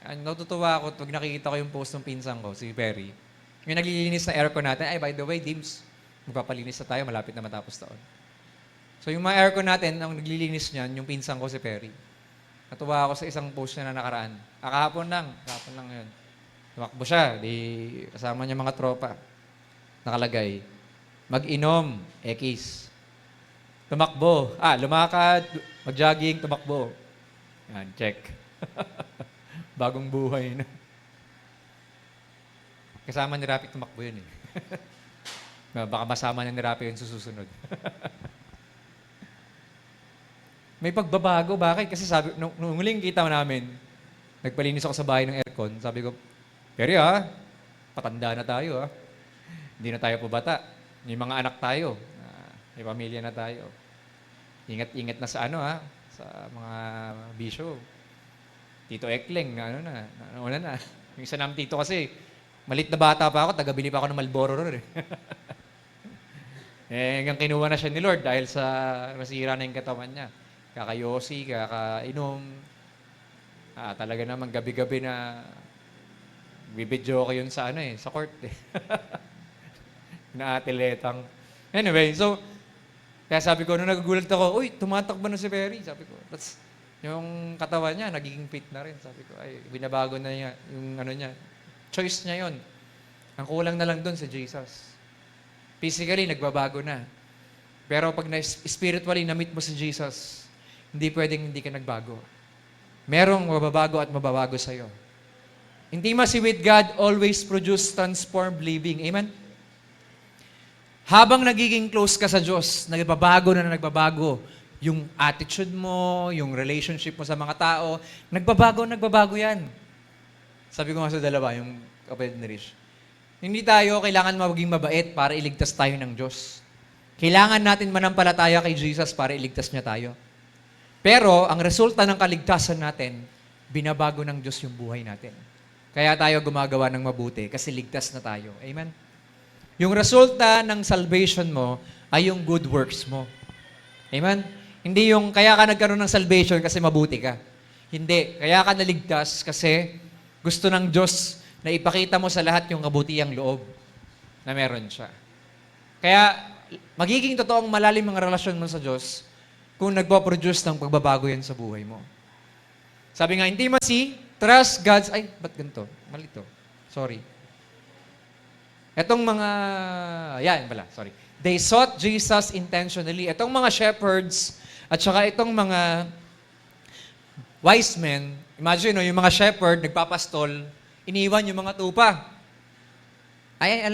Natutuwa ako pag nakikita ko yung post ng pinsan ko, si Perry. Yung naglilinis na aircon natin, ay by the way, Dims, magpapalinis na tayo, malapit na matapos taon. So yung mga aircon natin, ang naglilinis niyan, yung pinsan ko si Perry. Natuwa ako sa isang post niya na nakaraan. Kahapon lang yun. Tumakbo siya, di kasama niya mga tropa. Nakalagay, mag-inom, X. Tumakbo, lumakad, mag-jogging, tumakbo. Yan, check. Bagong buhay na. Kasama ni Rapi tumakbo yun eh. Baka masama ni Rapi yun susunod. May pagbabago. Bakit? Kasi sabi, nung huling kita namin, nagpalinis ako sa bahay ng aircon. Sabi ko, Perry patanda na tayo Hindi na tayo pabata. May mga anak tayo. May pamilya na tayo. Ingat-ingat na sa sa mga bisyo. Tito Ekling, nauna na. Yung isa namin tito kasi, malit na bata pa ako, tagabili pa ako ng Marlboro ron hanggang kinuha na siya ni Lord dahil sa masira na yung katawan niya. Kakayosi, kakainom. Talaga naman gabi-gabi na bibidyo ko yun sa sa court na-atiletang. Anyway, so, kaya sabi ko, nung nagugulat ako, uy, tumatakbo na si Perry. Sabi ko, that's, yung katawan niya, nagiging fit na rin. Sabi ko, ay, binabago na niya, yung niya. Choice niya yon. Ang kulang na lang doon sa Jesus. Physically, nagbabago na. Pero pag spiritually na-meet mo si Jesus, hindi pwedeng hindi ka nagbago. Merong mababago at mababago sa'yo. Intimacy with God always produce transformed living. Amen? Habang nagiging close ka sa Diyos, nagbabago na nagbabago yung attitude mo, yung relationship mo sa mga tao, nagbabago yan. Sabi ko nga sa dalawa, yung kapatid ni Rich, hindi tayo kailangan maging mabait para iligtas tayo ng Diyos. Kailangan natin manampalataya kay Jesus para iligtas niya tayo. Pero, ang resulta ng kaligtasan natin, binabago ng Diyos yung buhay natin. Kaya tayo gumagawa ng mabuti kasi ligtas na tayo. Amen? Yung resulta ng salvation mo ay yung good works mo. Amen? Hindi yung kaya ka nagkaroon ng salvation kasi mabuti ka. Hindi. Kaya ka naligtas kasi gusto ng Diyos na ipakita mo sa lahat yung kabutihang loob na meron siya. Kaya magiging totoong malalim ang relasyon mo sa Diyos kung nagpo-produce ng pagbabago yan sa buhay mo. Sabi nga, intimacy, trust God's... Ay, ba't ganito? Mali to. Sorry. Etong mga... Yan pala, sorry. They sought Jesus intentionally. Etong mga shepherds at saka itong mga wise men, imagine, no, yung mga shepherd, nagpapastol, iniwan yung mga tupa.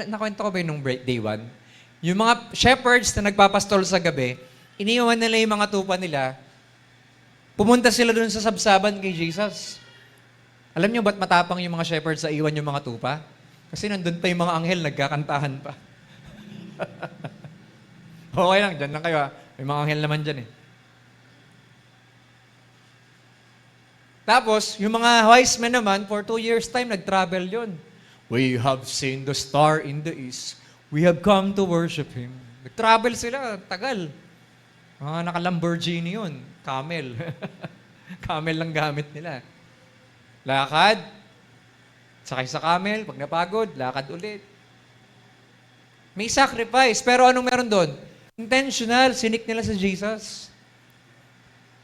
Nakwento ko ba yun nung day 1? Yung mga shepherds na nagpapastol sa gabi, iniwan nila yung mga tupa nila, pumunta sila doon sa sabsaban kay Jesus. Alam niyo ba't matapang yung mga shepherds sa iwan yung mga tupa? Kasi nandun pa yung mga anghel, nagkakantahan pa. Okay lang, dyan lang kayo ha. May mga anghel naman dyan eh. Tapos, yung mga wise men naman, for 2 years time, nag-travel yun. We have seen the star in the east. We have come to worship Him. Nag-travel sila, tagal. Mga naka-Lamborghini yun. Camel. Camel lang gamit nila. Lakad. Sakay sa camel. Pag napagod, lakad ulit. May sacrifice. Pero anong meron doon? Intentional. Sinik nila sa Jesus.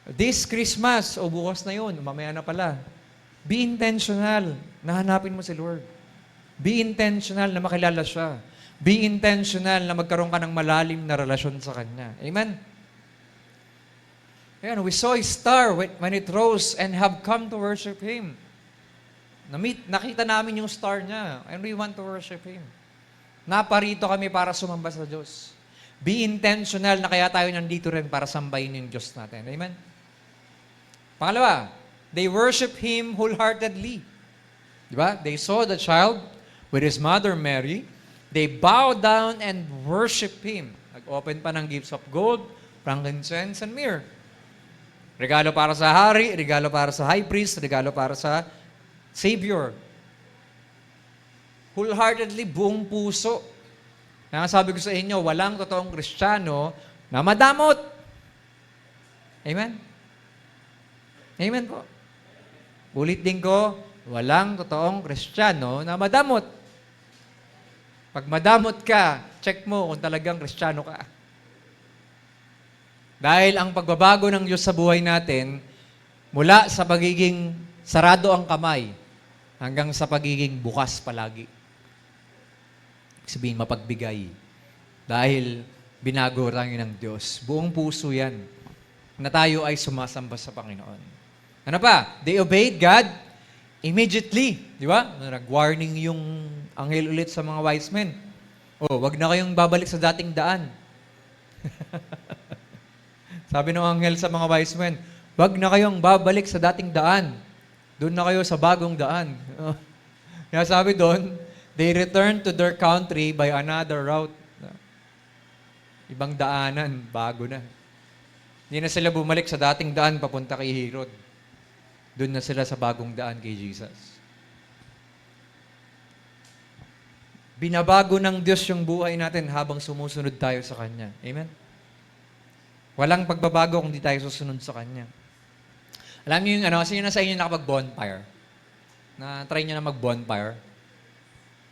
This Christmas, o bukas na yun, mamaya na pala. Be intentional na hanapin mo si Lord. Be intentional na makilala siya. Be intentional na magkaroon ka ng malalim na relasyon sa Kanya. Amen? Ayan, we saw a star when it rose and have come to worship Him. Nakita namin yung star niya and we want to worship Him. Naparito kami para sumamba sa Diyos. Be intentional na kaya tayo nandito rin para sambahin yung Diyos natin. Amen? Pangalawa, they worship Him wholeheartedly. Diba? They saw the child with His mother Mary. They bowed down and worship Him. Nag-open pa ng gifts of gold, frankincense, and myrrh. Regalo para sa hari, regalo para sa high priest, regalo para sa Savior. Wholeheartedly, buong puso. Kaya sabi ko sa inyo, walang totoong Kristiyano na madamot. Amen? Amen po. Ulit din ko, walang totoong Kristiyano na madamot. Pag madamot ka, check mo kung talagang Kristiyano ka. Dahil ang pagbabago ng Diyos sa buhay natin, mula sa pagiging sarado ang kamay, hanggang sa pagiging bukas palagi. Sabihin, mapagbigay. Dahil binago tayo ng Diyos. Buong puso yan na tayo ay sumasamba sa Panginoon. Ano pa? They obeyed God immediately. Di ba? Nag-warning yung anghel ulit sa mga wise men. Oh, wag na kayong babalik sa dating daan. Sabi ng anghel sa mga wise men, wag na kayong babalik sa dating daan. Doon na kayo sa bagong daan. Kaya sabi doon, they returned to their country by another route. Ibang daanan, bago na. Hindi na sila bumalik sa dating daan papunta kay Herod. Doon na sila sa bagong daan kay Jesus. Binabago ng Diyos yung buhay natin habang sumusunod tayo sa Kanya. Amen? Walang pagbabago kung di tayo susunod sa Kanya. Alam niyo yung sino na sa inyo nakapag-bonfire? Na-try niyo na mag-bonfire?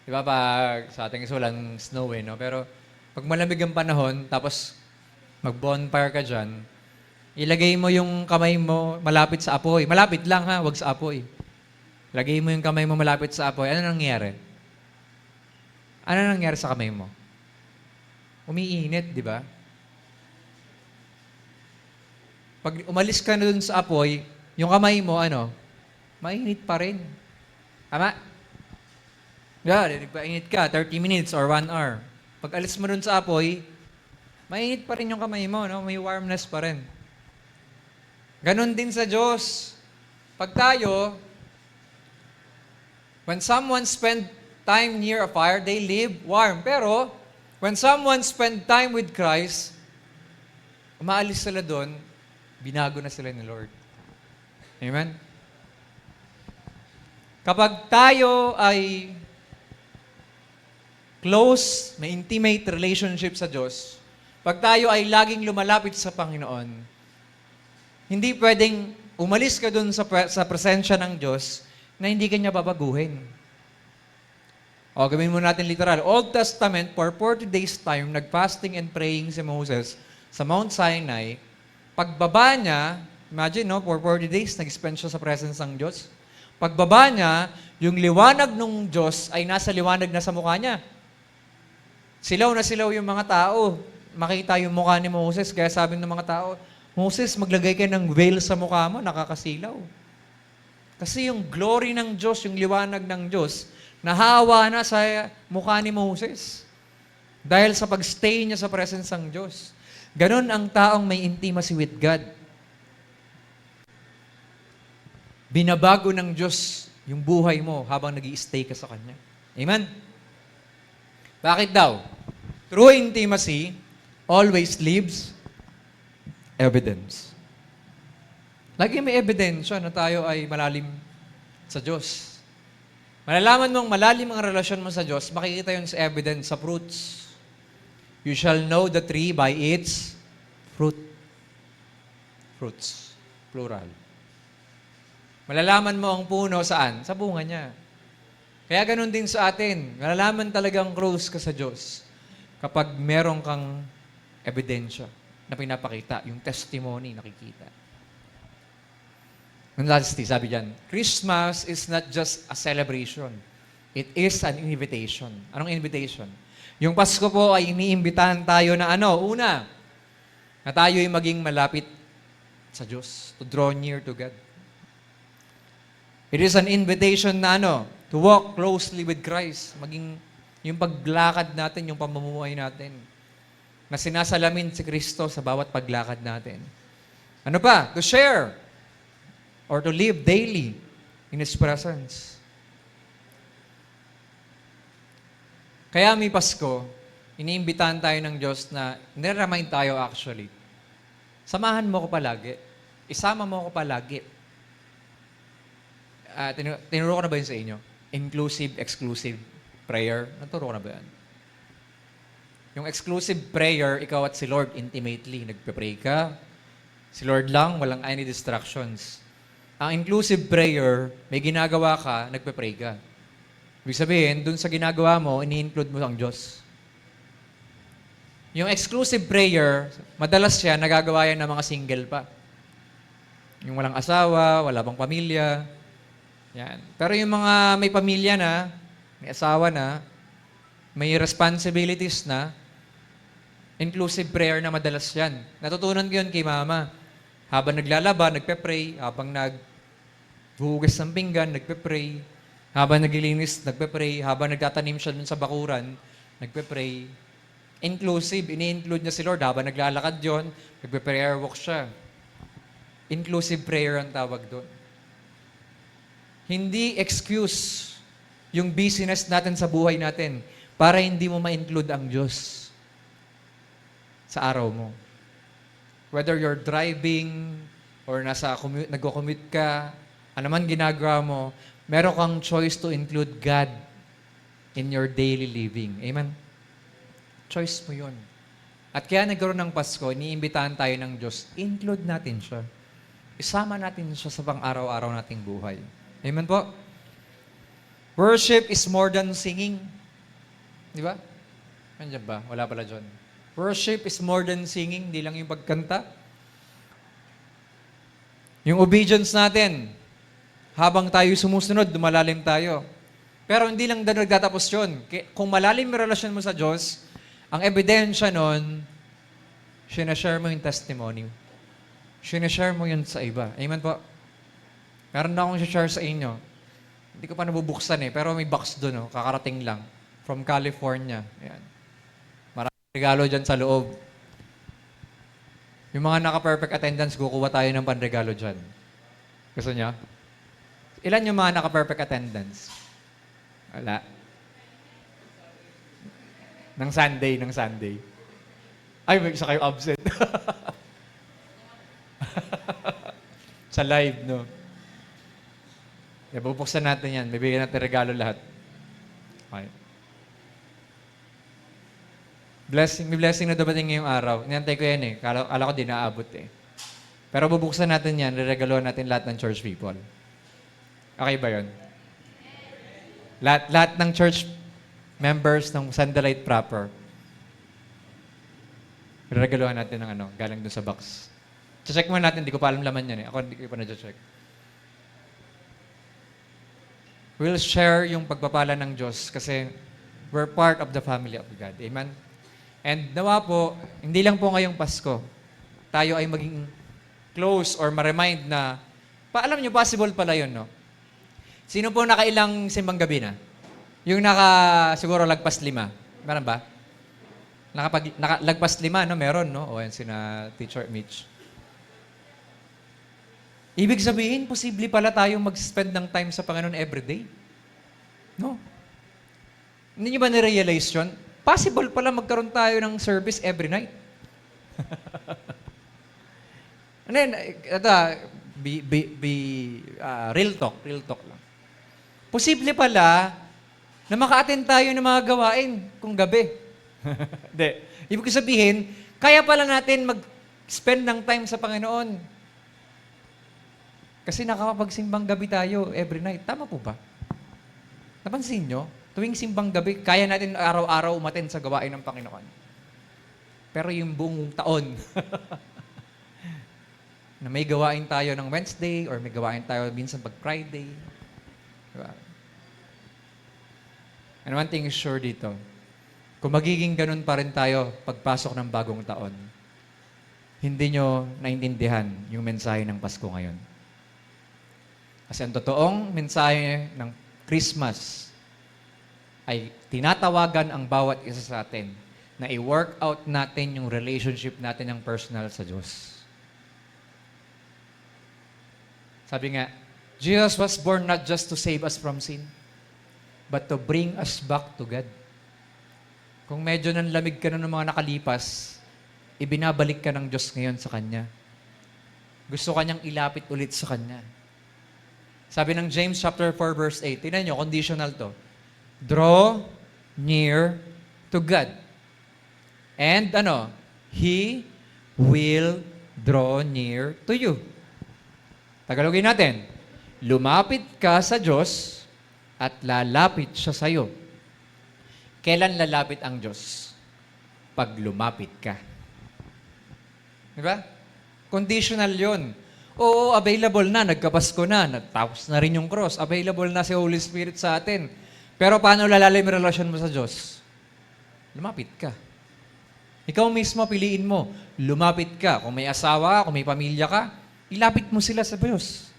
Di ba pag sa ating isa walang snow no? Pero pag malamig ang panahon, tapos mag-bonfire ka dyan, ilagay mo yung kamay mo malapit sa apoy. Malapit lang ha, wag sa apoy. Lagay mo yung kamay mo malapit sa apoy. Ano nangyari? Ano nangyari sa kamay mo? Umiinit, di ba? Pag umalis ka na dun sa apoy, yung kamay mo, mainit pa rin. Tama? Yeah, nagpainit ka, 30 minutes or 1 hour. Pag alis mo dun sa apoy, mainit pa rin yung kamay mo, no? May warmness pa rin. Ganon din sa Diyos. Pag tayo, when someone spend time near a fire, they live warm. Pero, when someone spend time with Christ, umaalis sila doon, binago na sila ni Lord. Amen? Kapag tayo ay close, may intimate relationship sa Diyos, pag tayo ay laging lumalapit sa Panginoon, hindi pwedeng umalis ka dun sa presensya ng Diyos na hindi ka niya babaguhin. O, gawin mo natin literal. Old Testament, for 40 days time, nag-fasting and praying si Moses sa Mount Sinai. Pagbaba niya, imagine, no, for 40 days, nag-spend siya sa presence ng Diyos. Pagbaba niya, yung liwanag ng Diyos ay nasa liwanag na sa mukha niya. Silaw na silaw yung mga tao. Makita yung mukha ni Moses, kaya sabi ng mga tao, Moses, maglagay ka ng veil sa mukha mo, nakakasilaw. Kasi yung glory ng Diyos, yung liwanag ng Diyos, nahawa na sa mukha ni Moses. Dahil sa pagstay niya sa presence ng Diyos. Ganon ang taong may intimacy with God. Binabago ng Diyos yung buhay mo habang nag-i-stay ka sa Kanya. Amen? Bakit daw? True intimacy always leaves evidence. Lagi may ebidensya na tayo ay malalim sa Diyos. Malalaman mong malalim ang relasyon mo sa Diyos, makikita yun sa evidence, sa fruits. You shall know the tree by its fruit. Fruits. Plural. Malalaman mo ang puno saan? Sa bunga niya. Kaya ganun din sa atin. Malalaman talagang close ka sa Diyos kapag meron kang ebidensya na pinapakita, yung testimony nakikita. And lastly, sabi dyan, Christmas is not just a celebration. It is an invitation. Anong invitation? Yung Pasko po ay iniimbitahan tayo na ano? Una, na tayo ay maging malapit sa Diyos, to draw near to God. It is an invitation na ano? To walk closely with Christ. Maging yung paglakad natin, yung pamumuhay natin, na sinasalamin si Kristo sa bawat paglakad natin. Ano pa? To share or to live daily in His presence. Kaya may Pasko, iniimbitahan tayo ng Diyos na nire-remind tayo actually. Samahan mo ko palagi. Isama mo ko palagi. Tinuro ko na ba yun sa inyo? Inclusive, exclusive prayer. Naturo ko na ba yan? Yung exclusive prayer, ikaw at si Lord intimately. Nagpe-pray ka. Si Lord lang, walang any distractions. Ang inclusive prayer, may ginagawa ka, nagpe-pray ka. Ibig sabihin, dun sa ginagawa mo, ini-include mo ang Diyos. Yung exclusive prayer, madalas siya, nagagawa yan ng mga single pa. Yung walang asawa, wala bang pamilya. Yan. Pero yung mga may pamilya na, may asawa na, may responsibilities na, inclusive prayer na madalas yan. Natutunan ko yun kay mama. Habang naglalaba, nagpe-pray. Habang naghuhugas ng pinggan, nagpe-pray. Habang naglilinis, nagpe-pray. Habang nagtatanim siya dun sa bakuran, nagpe-pray. Inclusive, ini-include niya si Lord. Habang naglalakad yun, nagpe-prayer walk siya. Inclusive prayer ang tawag doon. Hindi excuse yung busyness natin sa buhay natin para hindi mo ma-include ang Diyos sa araw mo. Whether you're driving or nagko-commute ka, anuman ginagawa mo, meron kang choice to include God in your daily living. Amen? Choice mo yun. At kaya nagkaroon ng Pasko, iniimbitahan tayo ng Diyos, include natin siya. Isama natin siya sa pang-araw-araw nating buhay. Amen po? Worship is more than singing. Di ba? Nandiyan ba? Wala pala dyan. Worship is more than singing, hindi lang yung pagkanta. Yung obedience natin, habang tayo sumusunod, dumalalim tayo. Pero hindi lang nagtatapos yun. Kung malalim yung relasyon mo sa Diyos, ang ebidensya nun, sinashare mo yung testimony. Sinashare mo yun sa iba. Amen po? Meron na akong share sa inyo. Hindi ko pa nabubuksan pero may box doon, kakarating lang. From California. Ayan. regalo dyan sa loob. Yung mga naka-perfect attendance, kukuha tayo ng panregalo dyan. Gusto niya? Ilan yung mga naka-perfect attendance? Wala. Ng Sunday. Ay, may isa kayo absent. Sa live, no? Bubuksan natin yan. Bibigyan natin regalo lahat. Okay. May blessing na dumating ngayong araw. Inantay ko yan eh. Kala ko di naabot eh. Pero bubuksan natin yan, reregaloan natin lahat ng church people. Okay ba yun? Lahat ng church members ng Sandalite proper, reregaloan natin ng galing dun sa box. Check muna natin, di ko pa alam laman yan eh. Ako hindi ko pa na-check. We'll share yung pagpapala ng Diyos kasi we're part of the family of God. Amen? And nawa po, hindi lang po ngayong Pasko, tayo ay maging close or ma-remind na, alam nyo, possible pala yun, no? Sino po nakailang simbang gabi na? Yung siguro lagpas 5. Meron ba? Lagpas 5, no? Meron, no? O yan, sina Teacher Mitch. Ibig sabihin, posible pala tayong mag-spend ng time sa Panginoon everyday. No? Hindi nyo ba na-realize yun? Possible pala magkaroon tayo ng service every night. And then, real talk lang. Posible pala na maka-attend tayo ng mga gawain kung gabi. Hindi. Ibig sabihin, kaya pala natin mag-spend ng time sa Panginoon. Kasi nakakapagsimbang gabi tayo every night. Tama po ba? Napansin nyo? Tuwing simbang gabi, kaya natin araw-araw umattend sa gawain ng Panginoon. Pero yung buong taon, na may gawain tayo ng Wednesday or may gawain tayo minsan pag Friday. Diba? And one thing is sure dito, kung magiging ganun pa rin tayo pagpasok ng bagong taon, hindi nyo naintindihan yung mensahe ng Pasko ngayon. Kasi ang totoong mensahe ng Christmas ay tinatawagan ang bawat isa sa atin na i-work out natin yung relationship natin ng personal sa Diyos. Sabi nga, Jesus was born not just to save us from sin, but to bring us back to God. Kung medyo nanlamig ka na ng mga nakalipas, ibinabalik ka ng Diyos ngayon sa Kanya. Gusto Kanyang ilapit ulit sa Kanya. Sabi ng James chapter 4 verse 8, tingnan nyo, conditional to. Draw near to God. And He will draw near to you. Tagalogin natin. Lumapit ka sa Diyos at lalapit siya sa iyo. Kailan lalapit ang Diyos? Pag lumapit ka. Diba? Conditional yon. Oo, available na. Nagkapasko na. Nagtapos na rin yung cross. Available na si Holy Spirit sa atin. Pero paano lalalim yung relasyon mo sa Diyos? Lumapit ka. Ikaw mismo, piliin mo. Lumapit ka. Kung may asawa, kung may pamilya ka, ilapit mo sila sa Diyos.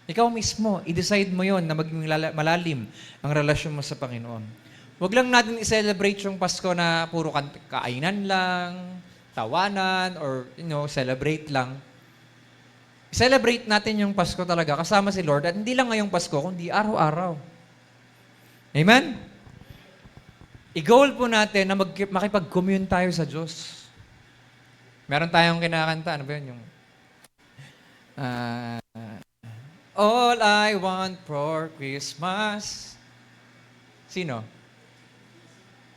Ikaw mismo, i-decide mo yon na maging malalim ang relasyon mo sa Panginoon. Huwag lang natin i-celebrate yung Pasko na puro kainan lang, tawanan, or celebrate lang. I-celebrate natin yung Pasko talaga kasama si Lord at hindi lang ngayong Pasko, kundi araw-araw. Amen? I-goal po natin na makipag-commune tayo sa Diyos. Meron tayong kinakanta. Ano ba yun? Yung, all I want for Christmas. Sino?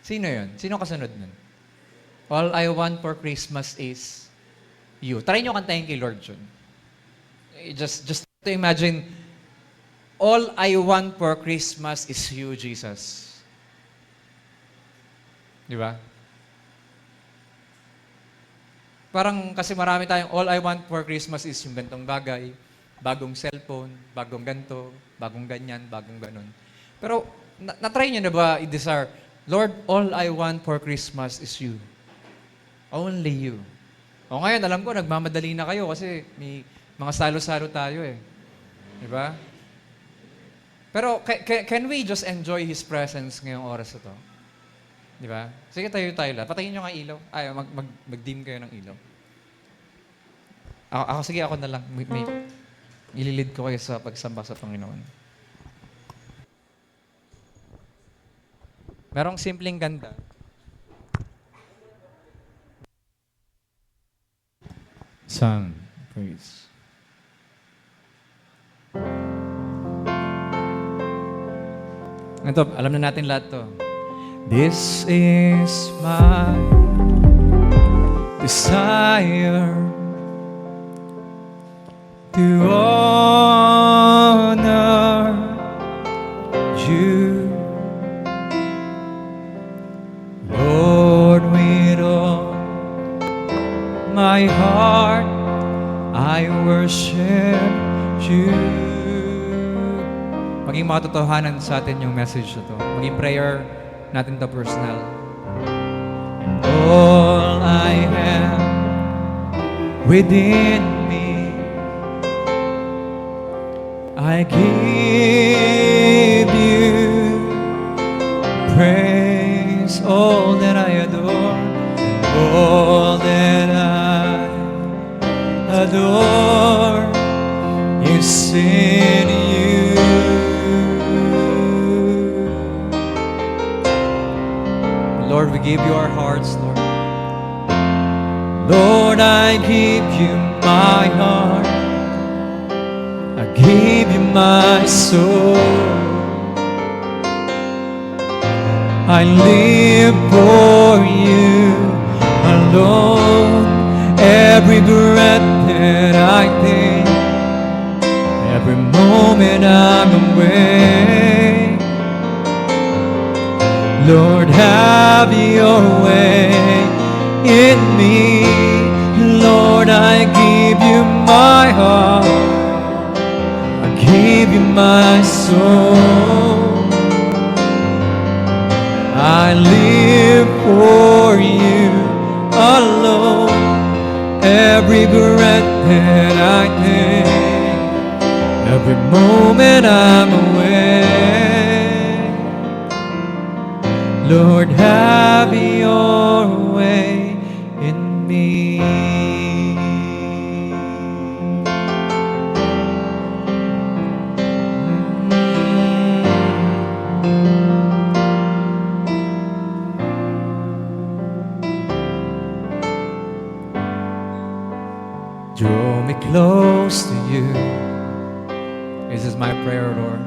Sino yun? Sino kasunod nun? All I want for Christmas is you. Try nyo kantahin kay Lord yun. Just to imagine, all I want for Christmas is you, Jesus. Di ba? Parang kasi marami tayong all I want for Christmas is yung gantong bagay, bagong cellphone, bagong ganto, bagong ganyan, bagong ganon. Pero, na-try nyo na ba i-desire, Lord, all I want for Christmas is you. Only you. O ngayon, alam ko, nagmamadali na kayo kasi may mga salo-salo tayo eh. Di ba? Pero can we just enjoy His presence ngayong oras na to? Di ba? Sige, tayo lahat. Patayin nyo nga ilaw. Ay, mag-dim kayo ng ilaw. Sige, ako na lang. Ililid ko kayo sa pagsamba sa Panginoon. Merong simpleng ganda. Song, praise. Ito, alam na natin lahat to. This is my desire to honor you, Lord, with all my heart I worship you. Maging makatotohanan sa atin yung message na to. Maging prayer natin to personal. And all I have within me, I give you praise. All that I adore, all that I adore is in you. Lord, we give you our hearts, Lord. Lord, I give you my heart. I give you my soul. I live for you alone. Every breath that I take, every moment I'm awake. Lord, have your way in me. Lord, I give you my heart. I give you my soul. I live for you alone. Every breath that I take, every moment I'm awake. Lord, have your way in me. Draw me close to you. This is my prayer, Lord.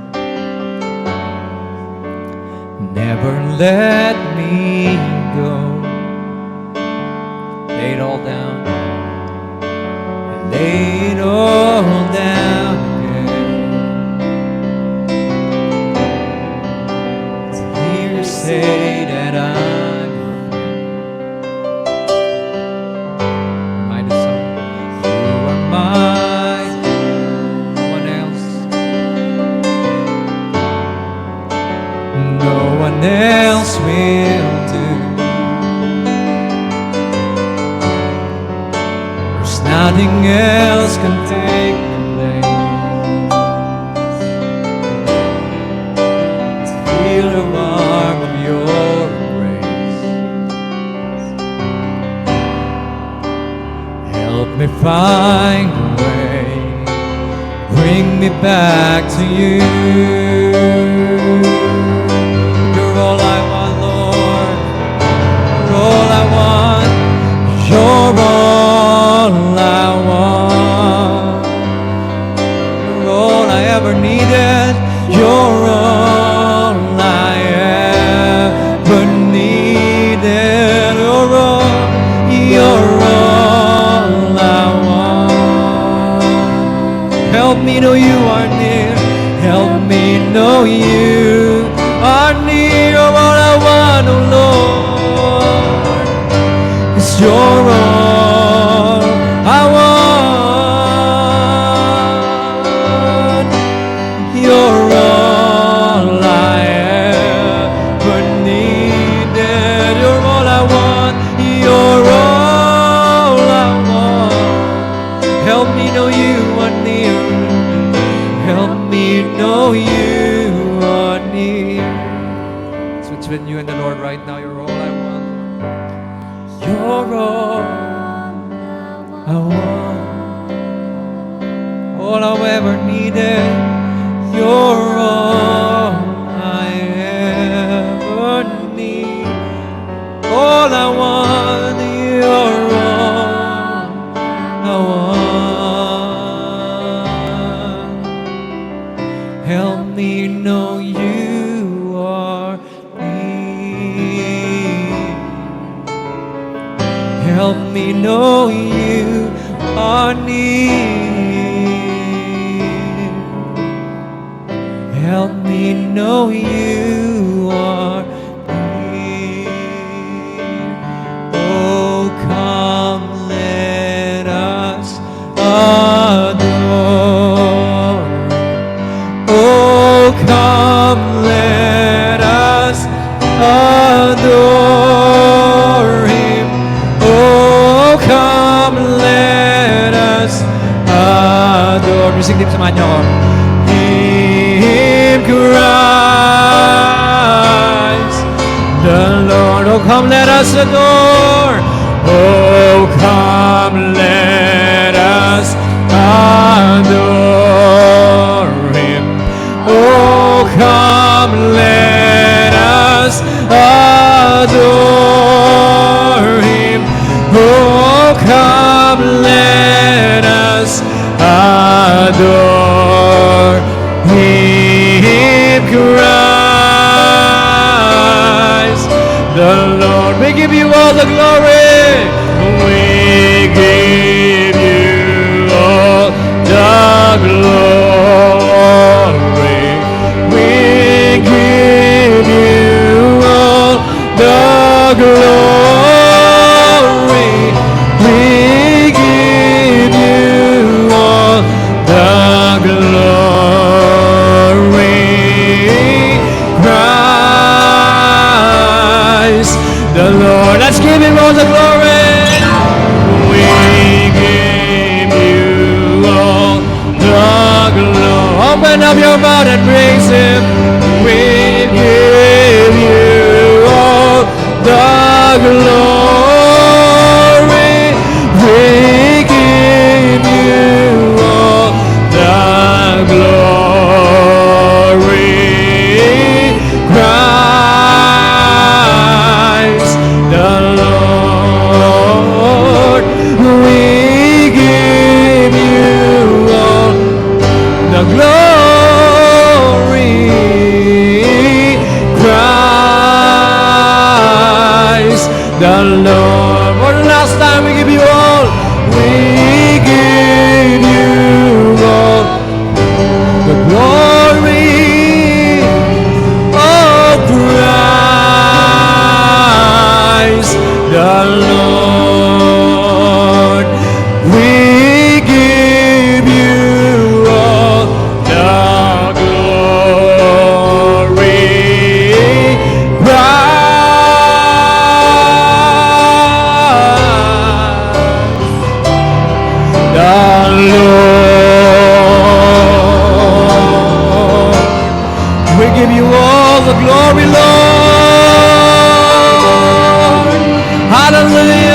Never let me go. Lay it all down. Lay it all down again. To hear you say that I'm reminded song. You are mine. No one else. No one else will do. There's nothing else can take your place. To feel the warmth of your embrace. Help me find a way. Bring me back to you. You're all I want, Lord. You're all I want. You're all I want. You're all I ever needed. You're all I ever needed. You're all I want. Help me know you are near. Help me know you are near. You're all I want, oh Lord. 'Cause you're all I want. You're all I ever needed. You're all I want. You're all I want. Help me know you are near. Help me know you are near. It's between you and the Lord right now. You're all I want. You're all I want. All I've ever needed. You're all I ever need. All I want, you're all I want. Help me know you are near. Help me know you are near. Help me know you are near. Oh, come, let us adore. Oh, come, let us adore Him. Oh, come, let us adore. Music team, samahan niyo ako. Him Christ, the Lord. Oh, come, let us adore. Oh, come, let us adore Him. Oh, come, let us adore Him. Oh, come, let us adore Him, Christ, the Lord. We give you all the glory. We give you all the glory. We give you all the glory. We give you all the glory. Christ, the Lord. Let's give Him all the glory. We give you all the glory. Open up your mouth and praise Him. We give you all the glory. We give you all the glory. Christ, the Lord. We give you all the glory. Christ, the Lord. For the last time, we give you all. We give you all the glory. Oh, Christ, the Lord. We give you all the glory. Christ, the Lord. We give you all the glory, Lord. Hallelujah.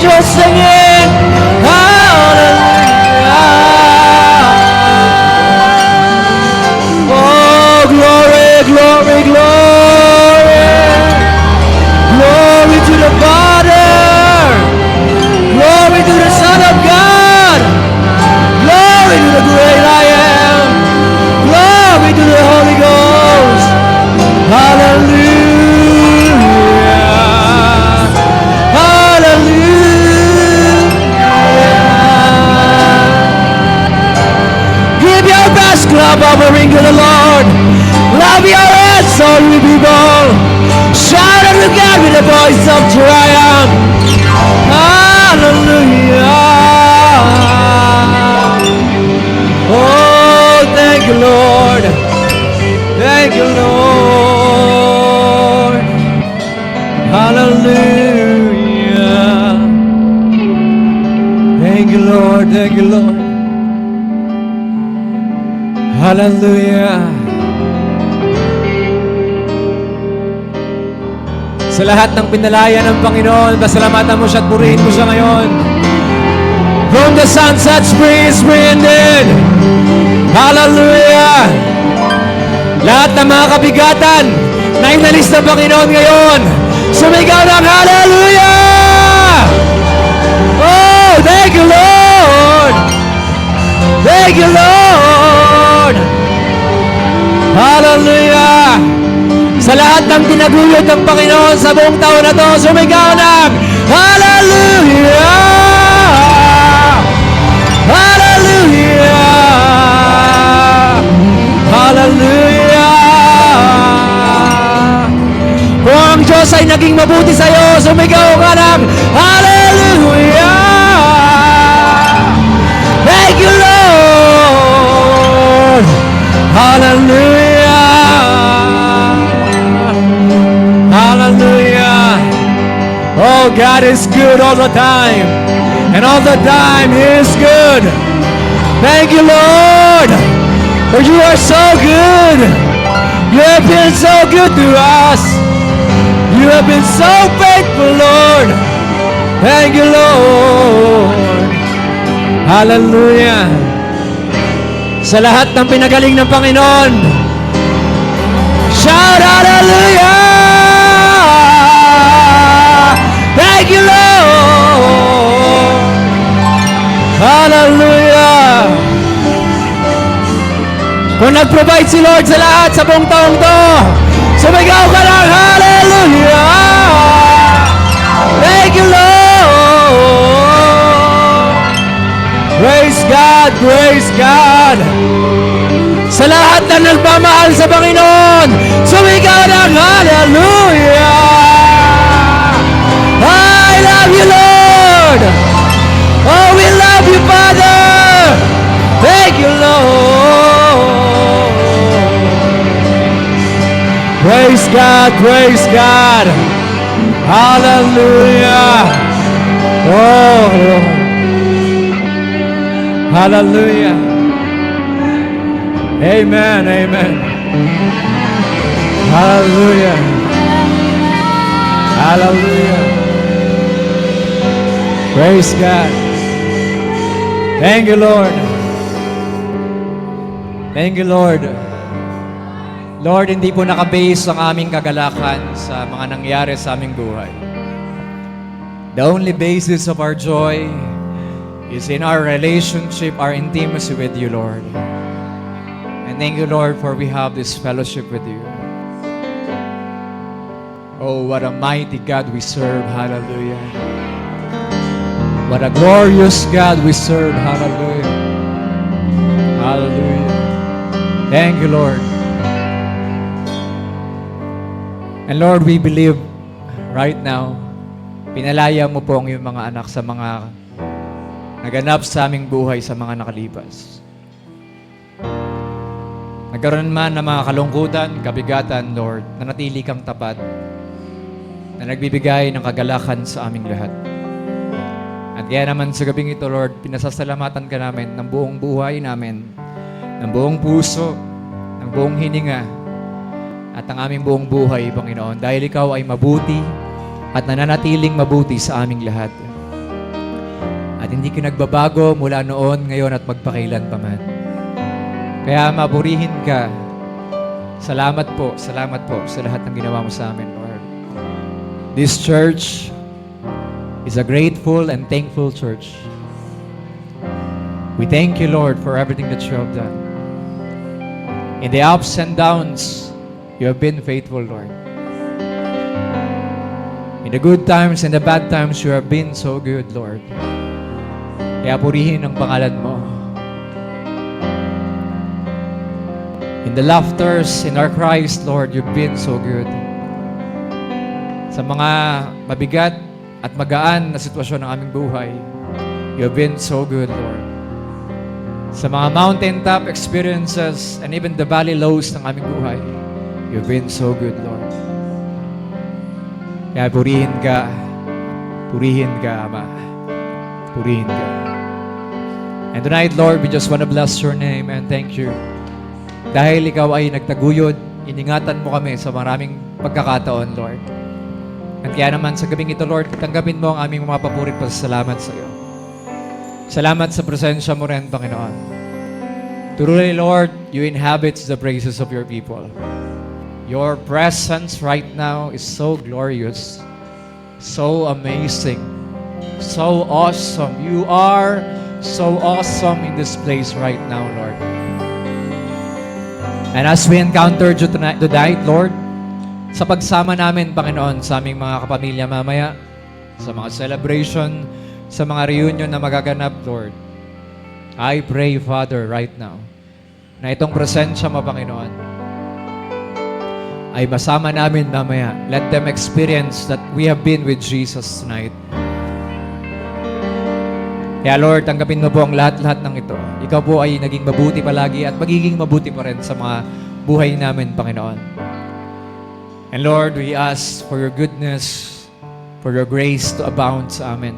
angels singing, hallelujah. Oh, glory, glory, glory. Glory to the Father. Glory to the Son of God. Glory to the great I am. Glory to the Holy Ghost. Hallelujah. Hallelujah. Give your best clap offering to the Lord. Clap your hands, all you people. Shout unto God with a voice of triumph. Hallelujah. Oh, thank you, Lord. Thank you, Lord. Hallelujah. Thank you, Lord. Thank you, Lord. Hallelujah. Sa lahat ng pinalaya ng Panginoon, pasalamatan mo siya at purihin mo siya ngayon. From the sunset springs ended. Hallelujah. Lahat ng mga kabigatan na inalis ng Panginoon ngayon, sumigaw ng hallelujah! Oh, thank you, Lord! Thank you, Lord! Hallelujah! Sa lahat ng tinaguyod ng Panginoon sa buong taon na to, sumigaw ng hallelujah! Hallelujah! Hallelujah! Kung ang Diyos ay naging mabuti sa iyo, sumigaw ka ng hallelujah! Thank you, Lord! Hallelujah! Hallelujah! Oh, God is good all the time, and all the time He is good. Thank you, Lord, for you are so good. You have been so good to us. You have been so faithful, Lord. Thank you, Lord. Hallelujah. Sa lahat ng pinagaling ng Panginoon, shout hallelujah! Thank you, Lord. Hallelujah. Kung nag-provide si Lord sa lahat sa buong taong to, sumigaw ka lang, hallelujah. Thank you, Lord. Praise God, praise God. Sa lahat na nagmamahal sa Panginoon, sumigaw ng hallelujah. I love you, Lord. Oh, we love you, Father. Thank you, Lord. Praise God, praise God. Hallelujah. Oh, Lord. Hallelujah. Amen, amen. Hallelujah. Hallelujah. Praise God. Thank you, Lord. Thank you, Lord. Lord, hindi po nakabase ang aming kagalakan sa mga nangyari sa aming buhay. The only basis of our joy is in our relationship, our intimacy with you, Lord. And thank you, Lord, for we have this fellowship with you. Oh, what a mighty God we serve. Hallelujah. What a glorious God we serve. Hallelujah. Hallelujah. Thank you, Lord. And Lord, we believe right now, pinalaya mo po ang iyong mga anak sa mga naganap sa aming buhay sa mga nakalipas. Nagkaroon man ng mga kalungkutan, kabigatan, Lord, na natili kang tapat, na nagbibigay ng kagalakan sa aming lahat. At kaya naman sa gabing ito, Lord, pinasasalamatan ka namin ng buong buhay namin, ng buong puso, ng buong hininga, at ang aming buong buhay, Panginoon, dahil ikaw ay mabuti at nananatiling mabuti sa aming lahat. hindi ka nagbabago mula noon, ngayon at magpakailan pa man. Kaya mapurihin ka. Salamat po sa lahat ng ginawa mo sa amin, Lord. This church is a grateful and thankful church. We thank you, Lord, for everything that you have done. In the ups and downs, you have been faithful, Lord. In the good times and the bad times, you have been so good, Lord. Kaya purihin ang pangalan mo. In the laughters, in our cries, Lord, you've been so good. Sa mga mabigat at magaan na sitwasyon ng aming buhay, you have been so good, Lord. Sa mga mountaintop experiences and even the valley lows ng aming buhay, you've been so good, Lord. Kaya purihin ka, Ama. Purihin ka. And tonight, Lord, we just want to bless your name and thank you. Dahil ikaw ay nagtaguyod, iningatan mo kami sa maraming pagkakataon, Lord. At kaya naman sa gabing ito, Lord, tanggapin mo ang aming mga papurit pasasalamat sa iyo. Salamat sa presensya mo rin, Panginoon. Truly, Lord, you inhabit the praises of your people. Your presence right now is so glorious, so amazing, so awesome. You are so awesome in this place right now, Lord. And as we encounter you tonight, Lord, sa pagsama namin, Panginoon, sa aming mga kapamilya mamaya, sa mga celebration, sa mga reunion na magaganap, Lord, I pray, Father, right now, na itong presensya mo, Panginoon, ay masama namin mamaya. Let them experience that we have been with Jesus tonight. Kaya Lord, tanggapin mo po ang lahat-lahat ng ito. Ikaw po ay naging mabuti palagi at magiging mabuti pa rin sa mga buhay namin, Panginoon. And Lord, we ask for your goodness, for your grace to abound sa amin.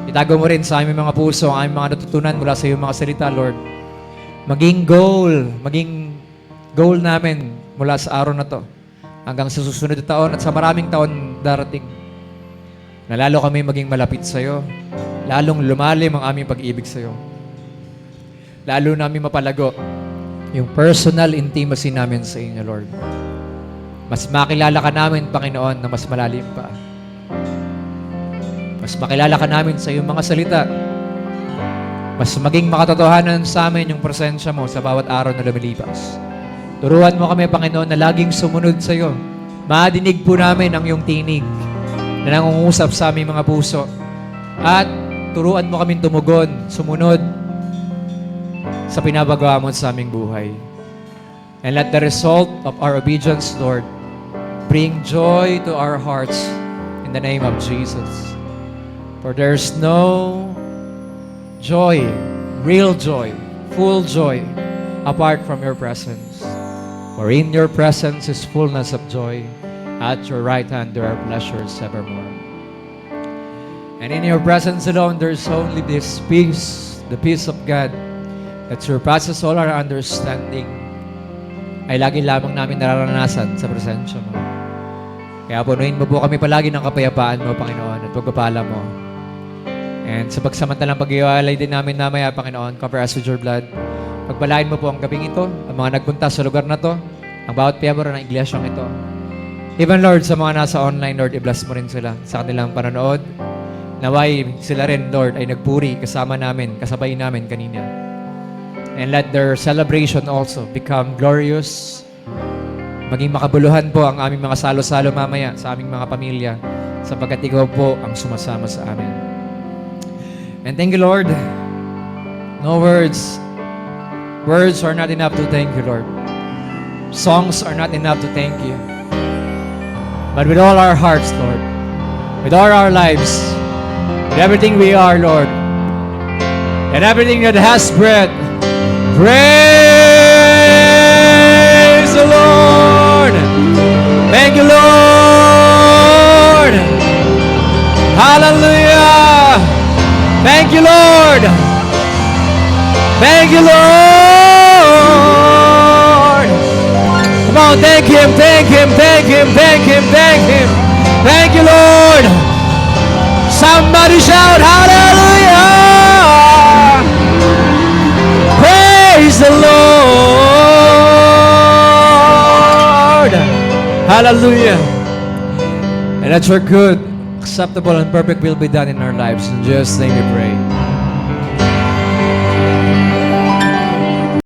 Itago mo rin sa aming mga puso ang aming mga natutunan mula sa iyong mga salita, Lord. Maging goal namin mula sa araw na to hanggang sa susunod na taon at sa maraming taon darating na lalo kami maging malapit sa iyo, lalong lumalim ang aming pag-ibig sa iyo. Lalo namin mapalago yung personal intimacy namin sa inyo, Lord. Mas makilala ka namin, Panginoon, na mas malalim pa. Mas makilala ka namin sa iyong mga salita. Mas maging makatotohanan sa amin yung presensya mo sa bawat araw na lumilipas. Turuan mo kami, Panginoon, na laging sumunod sa iyo. Madinig po namin ang iyong tinig na nangungusap sa aming mga puso. At turuan mo kaming tumugon, sumunod sa pinabagawa mo sa aming buhay. And let the result of our obedience, Lord, bring joy to our hearts in the name of Jesus. For there's no joy, real joy, full joy, apart from your presence. For in your presence is fullness of joy. At your right hand there are pleasures evermore. And in your presence alone there's only this peace, the peace of God that surpasses all our understanding, ay lagi lamang namin nararanasan sa presensya mo. Kaya punuin mo po kami palagi ng kapayapaan mo, Panginoon, at pagpapala mo. And sa pagsamantalang pag-iwalay din namin namaya, Panginoon, cover us with your blood. Pagpalain mo po ang gabing ito, ang mga nagpunta sa lugar na to, ang bawat piyembro ng iglesyang ito. Even, Lord, sa mga nasa online, Lord, i-bless mo rin sila sa kanilang panonood. Naway sila rin, Lord, ay nagpuri kasama namin, kasabay namin kanina. And let their celebration also become glorious. Maging makabuluhan po ang aming mga salo-salo mamaya sa aming mga pamilya, sapagkat ikaw po ang sumasama sa amin. And thank you, Lord. No words. Words are not enough to thank you, Lord. Songs are not enough to thank you. But with all our hearts, Lord, with all our lives, with everything we are, Lord, and everything that has breath, praise the Lord. Thank you, Lord. Hallelujah. Thank you, Lord. Thank you, Lord. Come on, thank Him, thank Him, thank Him, thank Him, thank Him. Thank you, Lord. Somebody shout, hallelujah. Hallelujah. And that your good, acceptable, and perfect will be done in our lives. In Jesus' name we pray.